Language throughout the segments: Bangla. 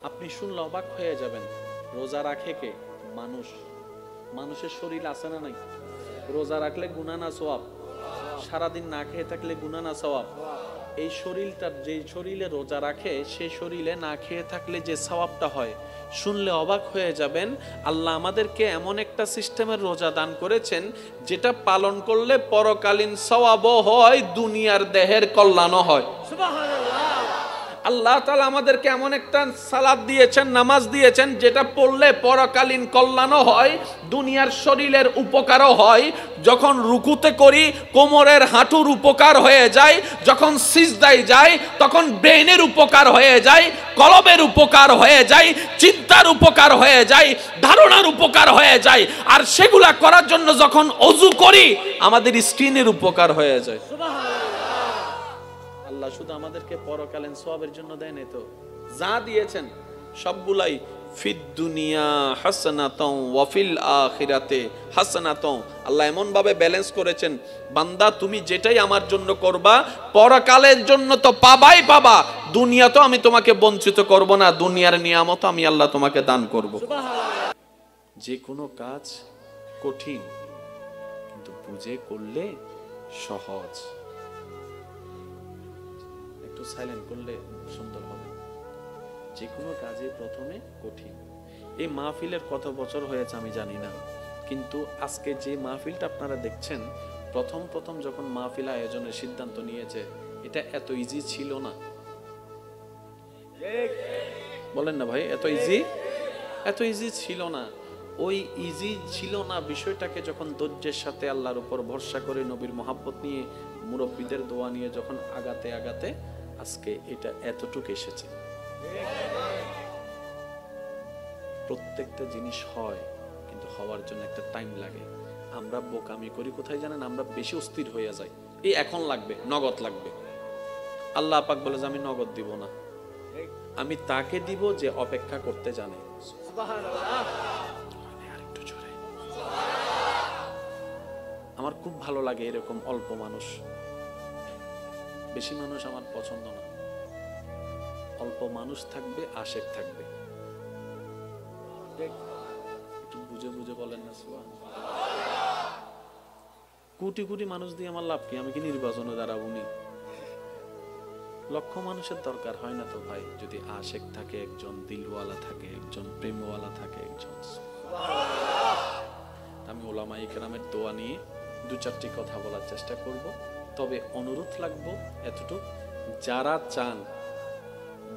আপনি শুনলে অবাক হয়ে যাবেন। রোজা রাখে কে? মানুষ। মানুষের শরীর আছে না নাই? রোজা রাখলে গুনাহ না সওয়াব? সারাদিন না খেয়ে থাকলে গুনাহ না সওয়াব? এই শরীরটার, যে শরীরে রোজা রাখে সেই শরীরে না খেয়ে থাকলে যে সওয়াবটা হয়, শুনলে অবাক হয়ে যাবেন। আল্লাহ আমাদেরকে এমন একটা সিস্টেমের রোজা দান করেছেন যেটা পালন করলে পরকালীন সওয়াবও হয়, দুনিয়ার দেহের কল্যাণও হয়। সুবহানাল্লাহ। আল্লাহ তাআলা আমাদেরকে এমন একটা সালাত দিয়েছেন, নামাজ দিয়েছেন, যেটা পড়লে পরকালীন কল্যাণও হয়, দুনিয়ার শরীরের উপকারও হয়। যখন রুকুতে করি কোমরের হাঁটুর উপকার হয়ে যায়, যখন সিজদায় যাই তখন ব্রেনের উপকার হয়ে যায়, কলবের উপকার হয়ে যায়, চিন্তার উপকার হয়ে যায়, ধারণার উপকার হয়ে যায়। আর সেগুলা করার জন্য যখন ওযু করি আমাদের স্কিনের উপকার হয়ে যায়। আল্লাহ শুধু আমাদেরকে পরকালীন সওয়াবের জন্য দেন, তো যা দিয়েছেন সবগুলাই ফিদ দুনিয়া হাসানাতাও ওয়া ফিল আখিরাতে হাসানাতাও। আল্লাহ এমন ভাবে ব্যালেন্স করেছেন, বান্দা তুমি যেটাই আমার জন্য করবা পরকালের জন্য তো পাবাই পাবা, দুনিয়া তো আমি তোমাকে বঞ্চিত করব না, দুনিয়ার নিয়ামত আমি আল্লাহ তোমাকে দান করব। সুবহানাল্লাহ। যে কোনো কাজ কঠিন, কিন্তু বুঝে করলে সহজ। একটু সাইলেন্ট করলে সুন্দর হবে। যে কোনো কাজে প্রথমে কঠিন। এই মাহফিলের কত বছর হয়েছে আমি জানি না, কিন্তু আজকে যে মাহফিলটা আপনারা দেখছেন, প্রথম প্রথম যখন মাহফিল আয়োজনের সিদ্ধান্ত নিয়েছে, এটা এত ইজি ছিল না। বলেন না ভাই, এত ইজি ছিল না। ওই ইজি ছিল না বিষয়টাকে যখন ধৈর্যের সাথে আল্লাহর উপর ভরসা করে নবীর মহাব্বত নিয়ে মুরব্বীদের দোয়া নিয়ে যখন আগাতে আগাতে আজকে এটা এতটুকু এসেছে। প্রত্যেকটা জিনিস হয়, কিন্তু হওয়ার জন্য একটা টাইম লাগে। আমরা বোকামি করি কোথায় জানেন? আমরা বেশি অস্থির হয়ে যাই, এই এখন লাগবে, নগদ লাগবে। আল্লাহ পাক বলে যে আমি নগদ দিব না, আমি তাকে দিব যে অপেক্ষা করতে জানে। সুবহানাল্লাহ। আরেকটু জোরে। আমার খুব ভালো লাগে এরকম অল্প মানুষ। বেশি মানুষ আমার পছন্দ না। অল্প মানুষ থাকবে, আশেক থাকবে। একটু বুঝে বুঝে বলেন না সুবহানাল্লাহ। কোটি কোটি মানুষ দিয়ে আমার লাভ কি? আমি কি নির্বাচনে দাঁড়াবো নি? লক্ষ মানুষের দরকার হয় না তো ভাই, যদি আশেক থাকে একজন, দিলওয়ালা থাকে একজন, প্রেমওয়ালা থাকে একজন। আমি উলামায়ে কেরামের দোয়া নিয়ে দু চারটি কথা বলার চেষ্টা করব, তবে অনুরোধ লাগবো এতটুকু, যারা চান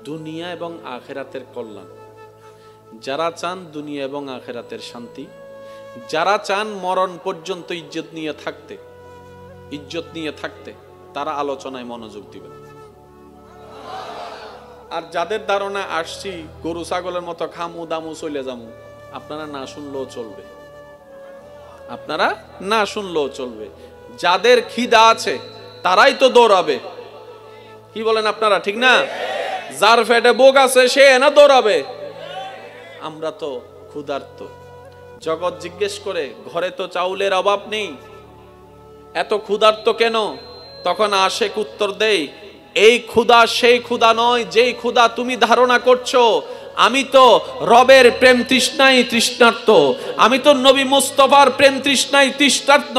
দুনিয়া এবং আখিরাতের কল্যাণ, যারা চান দুনিয়া এবং আখিরাতের শান্তি, যারা চান মরণ পর্যন্ত ইজ্জত নিয়ে থাকতে, তারা আলোচনায় মনোযোগ দিবেন। আর যাদের ধারণা আসছি গরু ছাগলের মতো খামু দামু চলে যামু, আপনারা না শুনলেও চলবে। যাদের খিদা আছে তারাই তো দৌড়াবে, কি বলেন আপনারা, ঠিক না? যার পেটে বোক আছে সে না দৌড়াবে। আমরা তো ক্ষুধার্ত। জগৎ জিজ্ঞেস করে ঘরে তো চাউলের অভাব নেই, এত ক্ষুধার্ত কেন? তখন আশেক উত্তর দেই, এই ক্ষুধা সেই ক্ষুধা নয় যেই ক্ষুধা তুমি ধারণা করছো। আমি তো রবের প্রেম তৃষ্ণায় তৃষ্ণার্ত, আমি তো নবী মুস্তাফার প্রেম তৃষ্ণায় তৃষ্ণার্ত।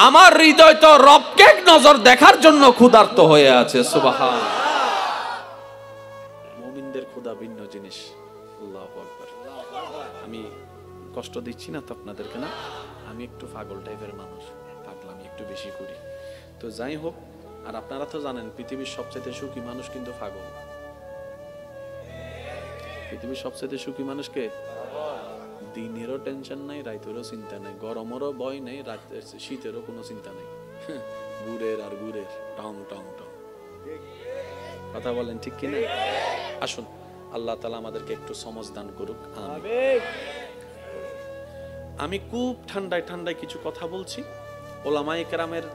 আমার হৃদয় তো রবকে এক নজর দেখার জন্য ক্ষুধার্ত হয়ে আছে। সুবহানাল্লাহ। মুমিনদের ক্ষুধা ভিন্ন জিনিস। আল্লাহু আকবার। আমি কষ্ট দিচ্ছি না তো আপনাদেরকে? না, আমি একটু পাগল টাইপের মানুষ, পাগলামি একটু বেশি করি। তো যাই হোক, আর আপনারা তো জানেন পৃথিবীর সবচেয়ে সুখী মানুষ কিন্তু পাগল। পৃথিবীর সবচেয়ে সুখী মানুষকে দিনেরও টেনশন নাই, রাতেরও চিন্তা নাই, গরমেরও ভয় নাই, শীতেরও কোনো চিন্তা নাই, ঘুরের টং টং টং। কথা বলেন ঠিক কিনা? আসুন আল্লাহ তাআলা আমাদেরকে একটু সমঝ দান করুক। আমি খুব ঠান্ডায় কিছু কথা বলছি। উলামায়ে কেরামের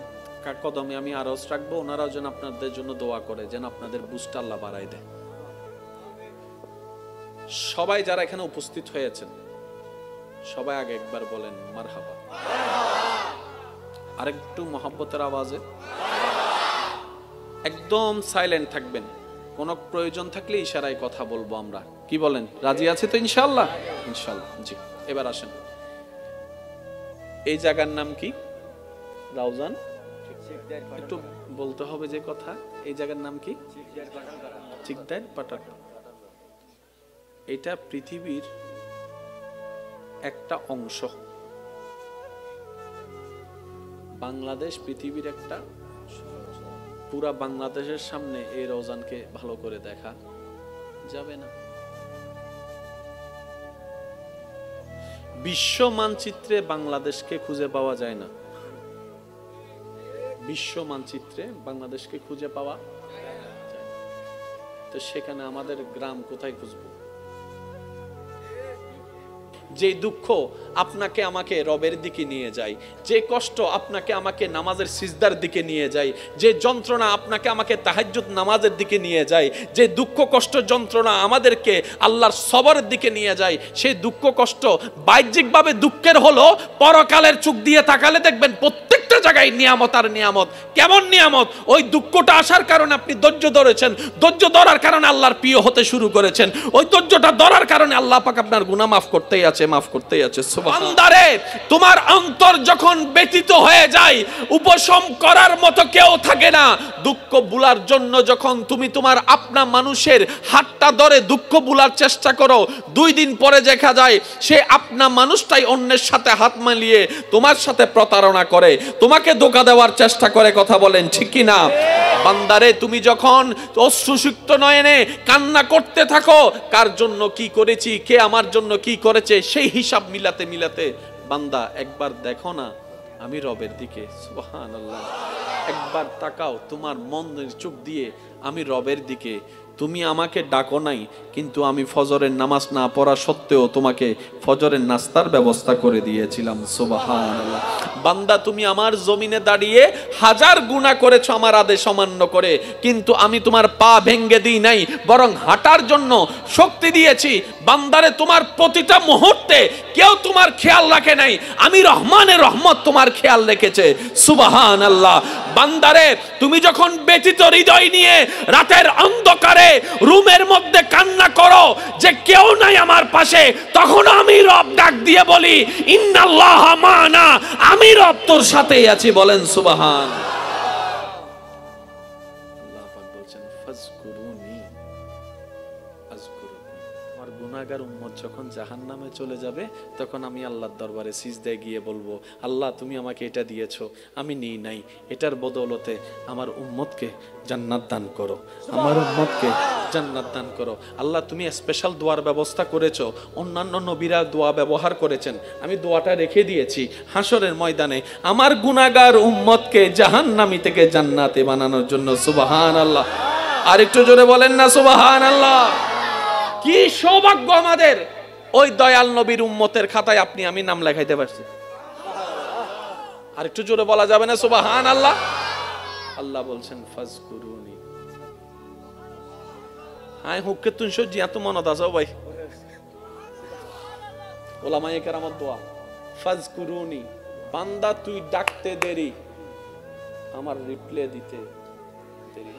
কদমে আমি আরজ রাখবো, ওনারাও যেন আপনাদের জন্য দোয়া করে, যেন আপনাদের বুঝটা আল্লাহ বাড়ায় দেয়। সবাই যারা এখানে উপস্থিত হয়েছেন সবাই আগে একবার বলেন মারহাবা। আরেকটু মহব্বতের আওয়াজে একদম সাইলেন্ট থাকবেন, কোনো প্রয়োজন থাকলে ইশারায় কথা বলবো আমরা, কি বলেন? রাজি আছে তো ইনশাআল্লাহ? ইনশাআল্লাহ। জি, এবার আসেন, এই জায়গার নাম কি? রাউজান। একটু বলতে হবে যে কথা, এই জায়গার নাম কি? চিকদার পাটান। এটা পৃথিবীর একটা অংশ। বাংলাদেশ পৃথিবীর একটা, পুরা বাংলাদেশের সামনে এই রওজানকে ভালো করে দেখা যাবে না। বিশ্ব মানচিত্রে বাংলাদেশকে খুঁজে পাওয়া যায় না। বিশ্ব মানচিত্রে বাংলাদেশকে খুঁজে পাওয়া যায়, তো সেখানে আমাদের গ্রাম কোথায় খুঁজবো? যে দুঃখ আপনাকে আমাকে রবের দিকে নিয়ে যায়, যে কষ্ট আপনাকে আমাকে নামাজের সিজদার দিকে নিয়ে যায়, যে যন্ত্রণা আপনাকে আমাকে তাহাজ্জুদ নামাজের দিকে নিয়ে যায়, যে দুঃখ কষ্ট যন্ত্রণা আমাদেরকে আল্লাহর সবরের দিকে নিয়ে যায়, সেই দুঃখ কষ্ট বাহ্যিকভাবে দুঃখের হলো, পরকালের চোখ দিয়ে তাকালে দেখবেন প্রত্যেকটা জায়গায় নিয়ামত আর নিয়ামত। কেমন নিয়ামত? ওই দুঃখটা আসার কারণে আপনি ধৈর্য ধরেছেন, ধৈর্য ধরার কারণে আল্লাহর প্রিয় হতে শুরু করেছেন, ওই ধৈর্যটা ধরার কারণে আল্লাহ পাক আপনার গুনাহ মাফ করতেই আছে, মাফ করতেই আছে। বান্দারে, তোমার অন্তর যখন ব্যতীত হয়ে যায়, উপশম করার মতো কেউ থাকে না। দুঃখ ভুলার জন্য যখন তুমি তোমার আপনা মানুষের হাতটা ধরে দুঃখ ভুলার চেষ্টা করো, 2 দিন পরে দেখা যায় সে আপনা মানুষটাই অন্যের সাথে হাত মিলিয়ে তোমার সাথে প্রতারণা করে, তোমাকে ধোঁকা দেওয়ার চেষ্টা করে। কথা বলেন ঠিক কি না? বান্দারে, তুমি যখন অশ্রুসিক্ত নয়নে কান্না করতে থাকো, কার জন্য কি করেছি, কে আমার জন্য কি করেছে, সেই হিসাব মিলাতে মিলাতে বান্দা একবার দেখো না আমি রবের দিকে, সুবহানাল্লাহ, একবার তাকাও তোমার মনের চোখ দিয়ে আমি রবের দিকে। তুমি আমাকে ডাকো নাই, কিন্তু আমি ফজরের নামাজ না পড়া সত্ত্বেও তোমাকে ফজরের নাস্তার ব্যবস্থা করে দিয়েছিলাম, সুবহানাল্লাহ। বান্দা, তুমি আমার জমিনে দাঁড়িয়ে 1000 গুনাহ করেছো আমার আদেশ অমান্য করে, কিন্তু আমি তোমার পা ভেঙে দিই নাই, বরং হাঁটার জন্য শক্তি দিয়েছি। বান্দারে, তোমার প্রতিটা মুহূর্তে কেউ তোমার খেয়াল রাখে নাই, আমি রহমানের রহমত তোমার খেয়াল রেখেছে, সুবহানাল্লাহ। বান্দারে, তুমি যখন ব্যথিত হৃদয় নিয়ে রাতের অন্ধকারে রুমের মধ্যে কান্না করো যে কেউ নাই আমার পাশে, তখন আমি রব ডাক দিয়ে বলি, ইন্নাল্লাহ মা'না, আমি রব তোর সাথেই আছি। বলেন সুবহান। আল্লাহ পাক বলেন, ফাজকুরুনি আযকুরুকুম। আমার গুনাহগার উম্মত যখন জাহান্নামে চলে যাবে, তখন আমি আল্লাহর দরবারে সিজদায় গিয়ে বলবো, আল্লাহ তুমি আমাকে এটা দিয়েছো, আমি নিই নাই, এটার বদৌলতে আমার উম্মতকে জান্নাত দান করো, আমার উম্মতকে জান্নাত দান করো। আল্লাহ তুমি স্পেশাল দোয়ার ব্যবস্থা করেছো, অন্যান্য নবীরা দোয়া ব্যবহার করেছেন, আমি দোয়াটা রেখে দিয়েছি হাসরের ময়দানে আমার গুনাহগার উম্মতকে জাহান্নামী থেকে জান্নাতে বানানোর জন্য। সুবহানাল্লাহ। আর একটু জোরে বলেন না সুবহানাল্লাহ। কি সৌভাগ্য আমাদের, ওই দয়াল নবীর উম্মতের খাতায় আপনি আমি নাম লেখাইতে পারছি। আর একটু জোরে বলা যাবে না সুবহানাল্লাহ? আল্লাহ বলছেন ফাজকুরুনি। হাই হুক্কে তুই সজ্জি এত মনত আছে ভাই, ওলামায়ে কেরামত দোয়া, ফাজকুরুনি। বান্দা তুই ডাকতে দেরি, আমার রিপ্লে দিতে দেরি।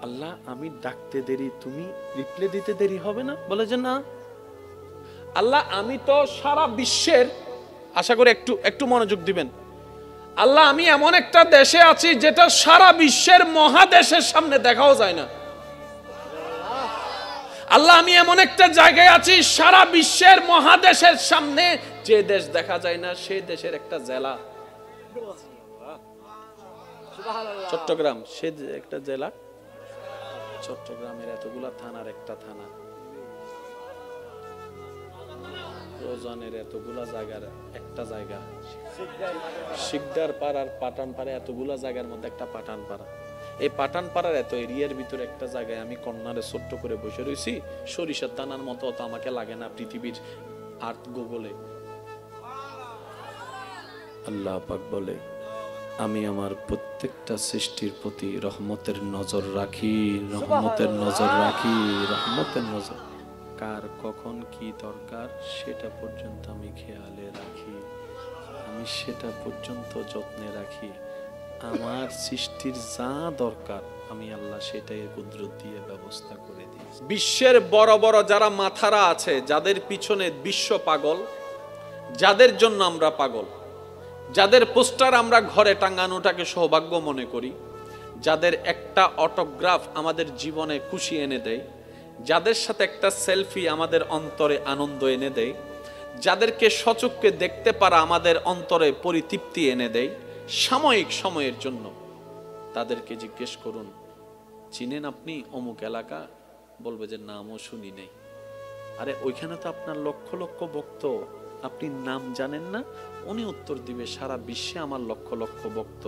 আল্লাহ আমি ডাকতে দেরি, তুমি রিপ্লে দিতে দেরি হবে না? বলে যে না। আল্লাহ আমি তো সারা বিশ্বের, আশা করি একটু একটু মনোযোগ দিবেন, আল্লাহ আমি এমন একটা দেশে আছি যেটা সারা বিশ্বের মহাদেশের সামনে দেখাও যায় না। আল্লাহ আমি এমন একটা জায়গায় আছি সারা বিশ্বের মহাদেশের সামনে, যে দেশ দেখা যায় না সেই দেশের একটা জেলা, চট্টগ্রাম, সে একটা জেলা, চট্টগ্রামের এতগুলা থানার একটা থানা, রোজানের এতগুলা জায়গার একটা জায়গা, শিকদার পাড়ার পাঠান পাড়া, এতগুলা জায়গার মধ্যে একটা পাঠান পাড়া। এই পাঠান পাড়ার এত এরিয়ার ভিতরে একটা জায়গায় আমি কর্নারে ছোট্ট করে বসে রয়েছি, সরিষার দানার মতো তো আমাকে লাগে না পৃথিবীর আর্থ গুগলে। আল্লাহ পাক বলে, আমি আমার প্রত্যেকটা সৃষ্টির প্রতি রহমতের নজর রাখি, রহমতের নজর রাখি, রহমতের নজর। কার কখন কি দরকার সেটা পর্যন্ত আমি খেয়ালে রাখি, আমি সেটা পর্যন্ত যত্নে রাখি। আমার সৃষ্টির যা দরকার আমি আল্লাহ সেটাই কুদরত দিয়ে ব্যবস্থা করে দিয়েছি। বিশ্বের বড় বড় যারা মাথারা আছে, যাদের পিছনে বিশ্ব পাগল, যাদের জন্য আমরা পাগল, যাদের পোস্টার আমরা ঘরে টাঙ্গানোটাকে সৌভাগ্য মনে করি, যাদের একটা অটোগ্রাফ আমাদের জীবনে খুশি এনে দেয়, যাদের সাথে একটা সেলফি আমাদের অন্তরে আনন্দ এনে দেয়, যাদেরকে সচক্ষে দেখতে পারা আমাদের অন্তরে পরিতৃপ্তি এনে দেয় সাময়িক সময়ের জন্য, তাদেরকে জিজ্ঞেস করুন, চিনেন আপনি অমুক এলাকা? বলবে যে নামও শুনি নেই। আরে ওইখানে তো আপনার লক্ষ লক্ষ ভক্ত, আপনি নাম জানেন না? উনি উত্তর দিবে, সারা বিশ্বে আমার লক্ষ লক্ষ ভক্ত,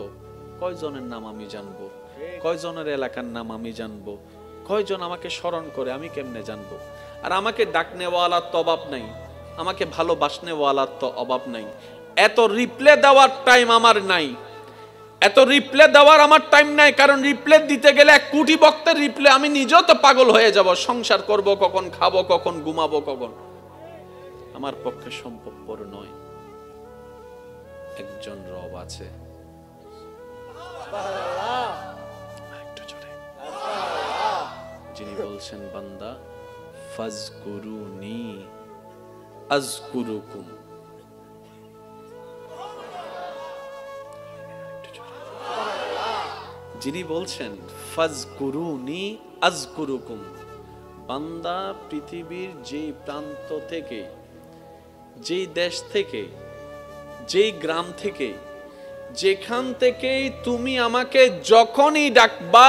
কয়জনের নাম আমি জানবো? কয়জনের এলাকার নাম আমি জানবো? কয়জন আমাকে স্মরণ করে আমি কেমনে জানবো? আর আমাকে ডাকনেওয়ালার তো অভাব নাই, আমাকে ভালোবাসনেওয়ালার তো অভাব নাই। এত রিপ্লে দেওয়ার টাইম আমার নাই, এত রিপ্লে দেওয়ার আমার টাইম নাই। কারণ রিপ্লে দিতে গেলে 1 কোটি ভক্তের রিপ্লে আমি নিজেও তো পাগল হয়ে যাব। সংসার করব কখন, খাবো কখন, ঘুমাবো কখন, আমার পক্ষে সম্ভবপর নয়। একজন রব আছে, যিনি বলছেন, বান্দা ফাজকুরুনি আযকুরুকুম, যিনি বলছেন ফাজকুরুনি আযকুরুকুম। বান্দা পৃথিবীর যেই প্রান্ত থেকে, যেই দেশ থেকে, যেই গ্রাম থেকে, যেখান থেকেই তুমি আমাকে যখনই ডাকবা,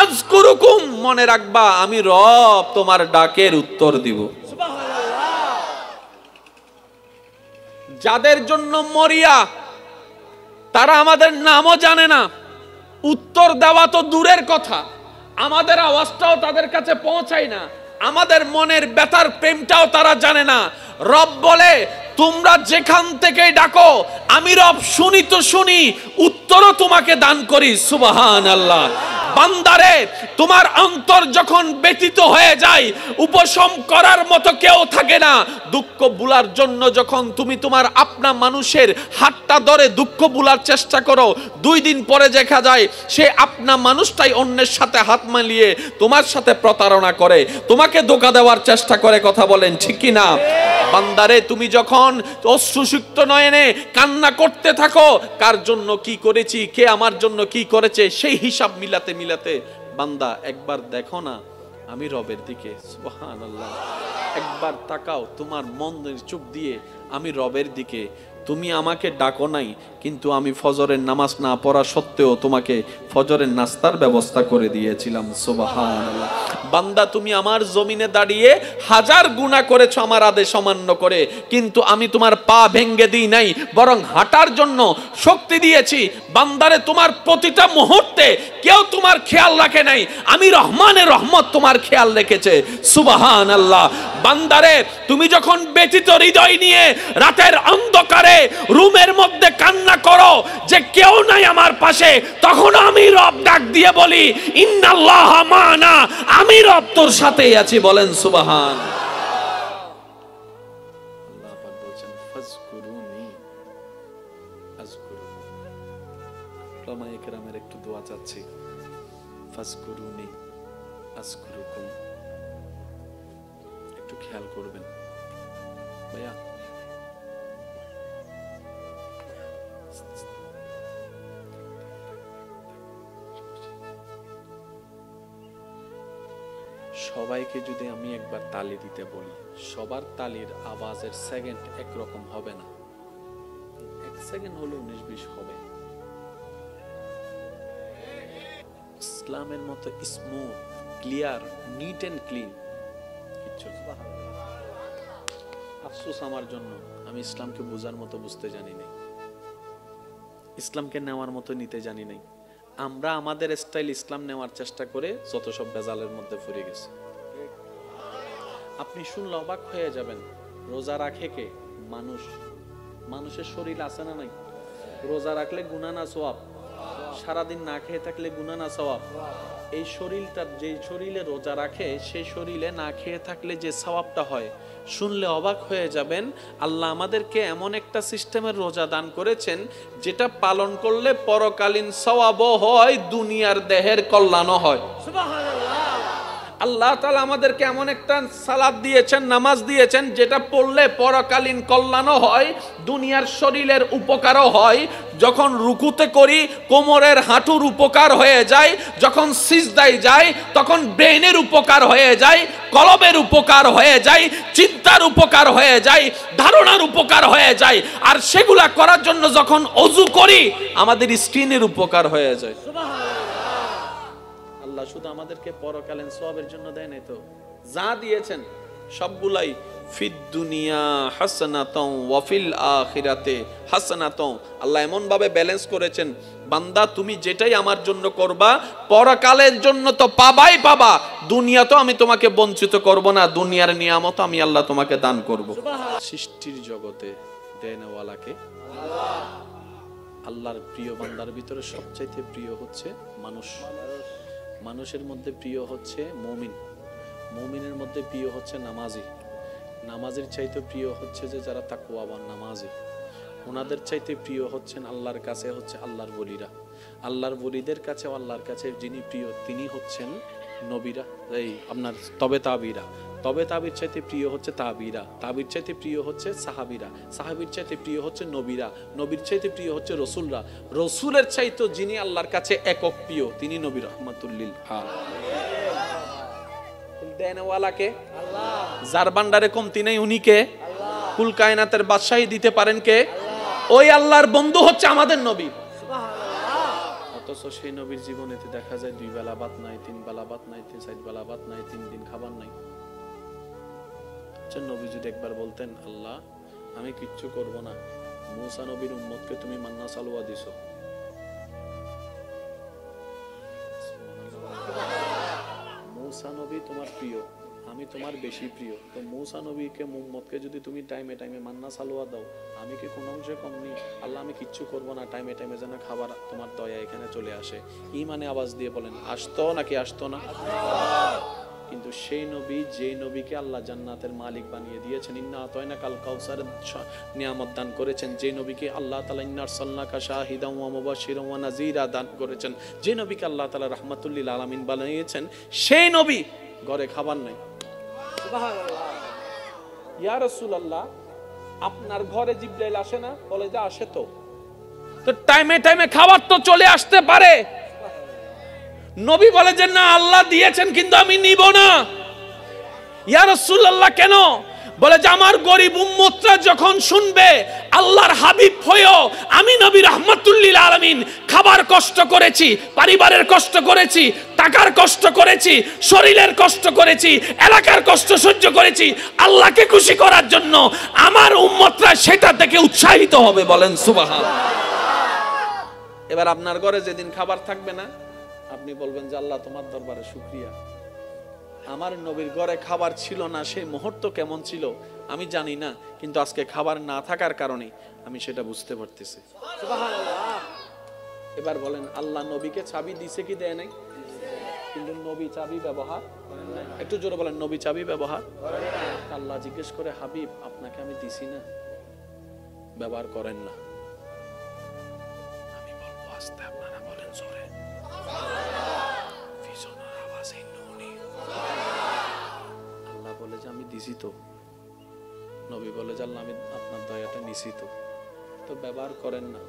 আযকুরুকুম, মনে রাখবা আমি রব তোমার ডাকের উত্তর দিব। যাদের জন্য মরিয়া, তারা আমাদের নামও জানে না, উত্তর দেওয়া তো দূরের কথা, আমাদের আওয়াজটাও তাদের কাছে পৌঁছায় না, আমাদের মনের ব্যথার প্রেমটাও তারা জানে না। রব বলে, তোমরা যেখান থেকে ডাকো আমি রব শুনি তো শুনি, উত্তরও তোমাকে দান করি। সুবহানাল্লাহ। বান্দারে, তোমার অন্তর যখন ব্যথিত হয়ে যায়, উপশম করার মতো কেউ থাকে না। দুঃখ ভুলার জন্য যখন তুমি তোমার আপনা মানুষের হাতটা ধরে দুঃখ ভুলার চেষ্টা করো, 2 দিন পরে দেখা যায় সে আপনা মানুষটাই অন্যের সাথে হাত মিলিয়ে তোমার সাথে প্রতারণা করে, তোমাকে ধোঁকা দেওয়ার চেষ্টা করে। কথা বলেন ঠিক কি না? বান্দারে, তুমি যখন অশ্রুসিক্ত নয়নে কান্না করতে থাকো, কার জন্য কি করেছি, কে আমার জন্য কি করেছে, সেই হিসাব মিলাতে মিলাতে বান্দা একবার দেখো না আমি রবের দিকে। সুবহানাল্লাহ। একবার তাকাও তোমার মনের চোখ দিয়ে আমি রবের দিকে। তুমি আমাকে ডাকো নাই, কিন্তু আমি ফজরের নামাজ না পড়া সত্ত্বেও তোমাকে ফজরের নাস্তার ব্যবস্থা করে দিয়েছিলাম। সুবহানাল্লাহ। বান্দা, তুমি আমার জমিনে দাঁড়িয়ে 1000 গুনাহ করেছো আমার আদেশ অমান্য করে, কিন্তু আমি তোমার পা ভেঙে দিই নাই, বরং হাঁটার জন্য শক্তি দিয়েছি। বান্দারে, তোমার প্রতিটা মুহূর্তে কেউ তোমার খেয়াল রাখে নাই, আমি রহমানের রহমত তোমার খেয়াল রেখেছে। সুবহানাল্লাহ। বান্দারে, তুমি যখন ব্যথিত হৃদয় নিয়ে রাতের অন্ধকারে রুমের মধ্যে কান্না করো যে কেউ নাই আমার পাশে, তখন আমি রব ডাক দিয়ে বলি, ইন্নাল্লাহ মা'না, আমি রব তোর সাথেই আছি। বলেন সুবহান। আল্লাহ পাক বলেন, ফাজকুরুনি আযকুরুকুম। উলামায়ে কেরামের একটু দোয়া চাচ্ছি, ফাজকুরুনি আযকুরুকুম, একটু খেয়াল করবেন ভাইয়া। সবাইকে যদি আমি একবার তালি দিতে বলি, সবার তালির আওয়াজের সেকেন্ড একরকম হবে না, 1 সেকেন্ড হলো 19-20 হবে। ইসলামের মতো smooth, clear, neat and clean কিচ্ছু। আফসোস আমার জন্য, আমি ইসলামকে বোঝার মতো বুঝতে জানি নাই, ইসলামকে নেওয়ার মতো নিতে জানি নাই। আমরা আমাদের স্টাইল ইসলাম নেওয়ার চেষ্টা করে যত সব বেজালের মধ্যে পড়ে গেছে। আপনি শুনলে অবাক হয়ে যাবেন, রোজা রাখে কে? মানুষ। মানুষের শরীর আছে না নাই? রোজা রাখলে গুনাহ না সওয়াব? সারাদিন না খেয়ে থাকলে গুনাহ না সওয়াব। এই শরীরটা, যে শরীরে রোজা রাখে সেই শরীরে না খেয়ে থাকলে যে সওয়াবটা হয়, শুনলে অবাক হয়ে যাবেন। আল্লাহ আমাদেরকে এমন একটা সিস্টেমের রোজা দান করেছেন যেটা পালন করলে পরকালীন সওয়াবও হয়, দুনিয়ার দেহের কল্যাণও হয়। সুবহানাল্লাহ। আল্লাহ তাআলা আমাদেরকে এমন একটা সালাত দিয়েছেন, নামাজ দিয়েছেন, যেটা পড়লে পরকালীন কল্যাণও হয়, দুনিয়ার শরীরের উপকারও হয়। যখন রুকুতে করি কোমরের হাঁটুর উপকার হয়ে যায়, যখন সিজদায় যাই তখন ব্রেনের উপকার হয়ে যায়, কলবের উপকার হয়ে যায়, চিন্তার উপকার হয়ে যায়, ধারণার উপকার হয়ে যায়। আর সেগুলা করার জন্য যখন ওযু করি আমাদের স্কিনের উপকার হয়ে যায়। আল্লাহ শুধু আমাদেরকে পরকালীন সওয়াবের জন্য দেয় নাই তো, যা দিয়েছেন সবগুলাই ফিদ দুনিয়া হাসানাতাও ওয়া ফিল আখিরাতে হাসানাতাও। আল্লাহ এমন ভাবে ব্যালেন্স করেছেন, বান্দা তুমি যেটাই আমার জন্য করবা পরকালের জন্য তো পাবাই পাবা, দুনিয়া তো আমি তোমাকে বঞ্চিত করব না, দুনিয়ার নিয়ামত আমি আল্লাহ তোমাকে দান করব। সৃষ্টির জগতে দেনওয়ালাকে আল্লাহ। আল্লাহর প্রিয় বান্দার ভিতরে সবচাইতে প্রিয় হচ্ছে মানুষ। মানুষের মধ্যে প্রিয় হচ্ছে মুমিন, মুমিনের মধ্যে প্রিয় হচ্ছে নামাজি, নামাজের চাইতে প্রিয় হচ্ছে যে যারা তাকওয়াবান নামাজি, ওনাদের চাইতে প্রিয় হচ্ছেন আল্লাহর কাছে হচ্ছে আল্লাহর ওলিরা, আল্লাহর ওলিদের কাছে আল্লাহর কাছে যিনি প্রিয় তিনি হচ্ছেন নবীরা, এই আপনার তবে তাবিরা, তবে তাবির চাইতে প্রিয় হচ্ছে তাবিরা, তাবির চাইতে প্রিয় হচ্ছে সাহাবিরা, সাহাবির চাইতে প্রিয় হচ্ছে নবীরা, নবীর চাইতে প্রিয় হচ্ছে রসুলরা, রসুলের চাইতে যিনি আল্লাহর কাছে একক প্রিয় তিনি নবী রাহমাতুল লিল আলামিন। দেনওয়ালাকে আল্লাহ, যার ভান্ডারে কমতি নেই উনি কে? আল্লাহ। কুল কায়নাতের বাদশাহী দিতে পারেন কে? আল্লাহ। ওই আল্লাহর বন্ধু হচ্ছে আমাদের নবী। সুবহানাল্লাহ। অথচ সেই নবীর জীবনেতে দেখা যায় 2 বেলা ভাত নাই, 3 বেলা ভাত নাই, 4 বেলা ভাত নাই, 3 দিন খাবার নাই। আচ্ছা নবী যদি একবার বলতেন আল্লাহ আমি কিচ্ছু করব না, মুসা নবীর উম্মতকে তুমি মান্না সালওয়া দিছো, মুসা নবী তোমার প্রিয়, আমি তোমার বেশি প্রিয়, তো মুসা নবীকে উম্মতকে যদি তুমি টাইমে টাইমে মান্না সালওয়া দাও, আমি কি কোনো অংশে কম নেই? আল্লাহ আমি কিচ্ছু করব না, টাইমে টাইমে যেন খাবার তোমার দয়া এখানে চলে আসে। ইমানে আওয়াজ দিয়ে বলেন আসতো নাকি আসতো না? কিন্তু সেই নবী, যে নবীকে আল্লাহ জান্নাতের মালিক বানিয়ে দিয়েছেন, ইন্না আতাইনা কাল কাউসারের নিয়ামত দান করেছেন, যে নবীকে আল্লাহ তাআলা ইন্না আরসালনাকা শাহিদান ওয়া মুবাশশিরান ওয়া নাযীরা দান করেছেন, যে নবীকে আল্লাহ তাআলা রাহমাতুল লিল আলামিন বানিয়েছেন, সেই নবী ঘরে খাবার নাই। সুবহানাল্লাহ। ইয়া রাসূলুল্লাহ আপনার ঘরে জিবরাইল আসে না? বলে যে আসে। তো টাইমে টাইমে খাবার তো চলে আসতে পারে। নবী বলে যে না আল্লাহ দিয়েছেন কিন্তু আমি নিব না। ইয়া রাসূলুল্লাহ কেন? বলে যে আমার গরিব উম্মতরা যখন শুনবে আল্লাহর হাবিব হয়েও আমি নবী রাহমাতুল লিল আলামিন খাবার কষ্ট করেছি, পরিবারের কষ্ট করেছি, টাকার কষ্ট করেছি, শরীরের কষ্ট করেছি, এলাকার কষ্ট সহ্য করেছি, আল্লাহকে খুশি করার জন্য আমার উম্মতরা সেটা থেকে উৎসাহিত হবে। বলেন সুবহানাল্লাহ। এবার আপনার ঘরে যেদিন খাবার থাকবে না আপনি বলবেন যে আল্লাহ তোমার দরবারে শুকরিয়া, আমার নবীর ঘরে খাবার ছিল না, সেই মুহূর্ত কেমন ছিল আমি জানি না, কিন্তু আজকে খাবার না থাকার কারণে আমি সেটা বুঝতে পারতেছি। সুবহানাল্লাহ। এবার বলেন আল্লাহ নবীকে চাবি দিছে কি দেয় নাই? কিন্তু নবী চাবি ব্যবহার করেন না। একটু জোরে বলেন নবী চাবি ব্যবহার করেন না। আল্লাহ জিজ্ঞেস করে হাবিব আপনাকে আমি দিছি না, ব্যবহার করেন না। আমি বলবো আস্তে, আপনারা বলেন জোরে। আল্লাহ বলে যে আমি দিছি তো, নবী বলে যে আল্লাহ আমি আপনার দয়াটা নিছি তো ব্যবহার করেন না।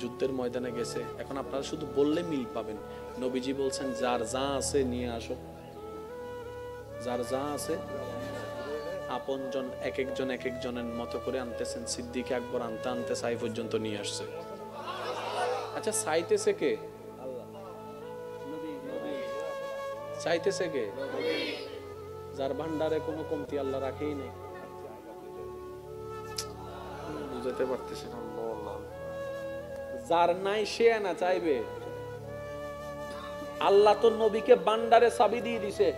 যুদ্ধের ময়দানে গেছে, এখন আপনারা শুধু বললে মিল পাবেন। নবীজি বলছেন যার যা আছে নিয়ে আসো, যার যা আছে। আপনজন এক একজনের মতো করে আনতেছেন, সিদ্দিক আকবর আনতে আনতে সাই পর্যন্ত নিয়ে আসছে। আচ্ছা চাইতেছে কে? চাইতেছে কে? যার ভান্ডারে কোনো কমতি আল্লাহ রাখেই নেই। বুঝাতে পারতেছি না। যার নাই সে না চাইবে। আল্লাহ তো নবীকে ভান্ডারে চাবি দিয়ে দিছে।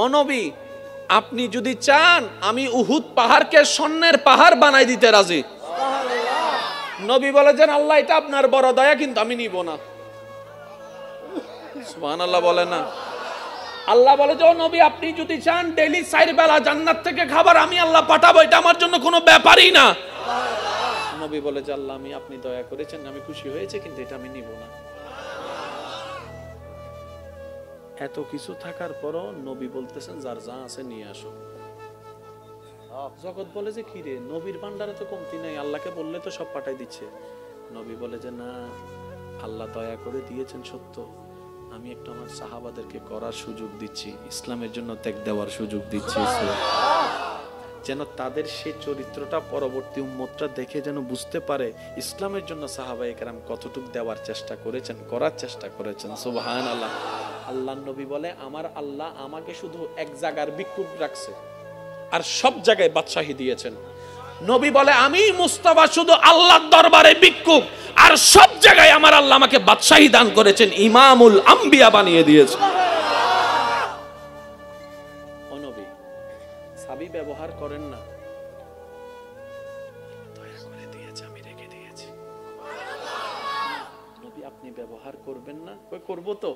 ও নবী আপনি যদি চান আমি উহুদ পাহাড়কে স্বর্ণের পাহাড় বানাই দিতে রাজি। নবী বলেছেন আল্লাহ এটা আপনার বড় দয়া, কিন্তু আমি নিব না। সুবহানাল্লাহ বলে না? আল্লাহ বলে যে ও নবী আপনি যদি চান ডেইলি 4 বেলা জান্নাত থেকে খাবার আমি আল্লাহ পাঠাবো, এটা আমার জন্য কোনো ব্যাপারই না। নবী বলে যে আল্লাহ আমি আপনি দয়া করেছেন, আমি খুশি হয়েছে, কিন্তু এটা আমি নিব না। এত কিছু থাকার পরও নবী বলতেছেন যার যা আছে নিয়ে আসো। জগৎ বলে যে কি রে, নবীর ভান্ডারে তো কমতি নাই, আল্লাহকে বললে তো সব পাঠাই দিচ্ছে। নবী বলে যে না, আল্লাহ দয়া করে দিয়েছেন সত্য, আমি একটু আমার সাহাবাদেরকে করার সুযোগ দিচ্ছি, ইসলামের জন্য ত্যাগ দেওয়ার সুযোগ দিচ্ছি, যেন তাদের সেই চরিত্রটা পরবর্তী উম্মতরা দেখে যেন বুঝতে পারে ইসলামের জন্য সাহাবায়ে কেরাম কতটুকু দেওয়ার চেষ্টা করেছেন, করার চেষ্টা করেছেন। সুবহানাল্লাহ। আল্লাহর নবী বলে আমার আল্লাহ আমাকে শুধু এক জায়গার ভিক্ষুক রাখছে আর সব জায়গায় বাদশাহী দিয়েছেন। নবী বলে আমি মুস্তাফা শুধু আল্লাহর দরবারে ভিক্ষুক আর সব জায়গায় আমার আল্লাহ আমাকে বাদশাহী দান করেছেন, ইমামুল আম্বিয়া বানিয়ে দিয়েছেন। ও নবী সাবি ব্যবহার করেন না, দয়া করে দিয়েছে আমি রেখে দিয়েছি। নবী আপনি ব্যবহার করবেন না? কই করব তো।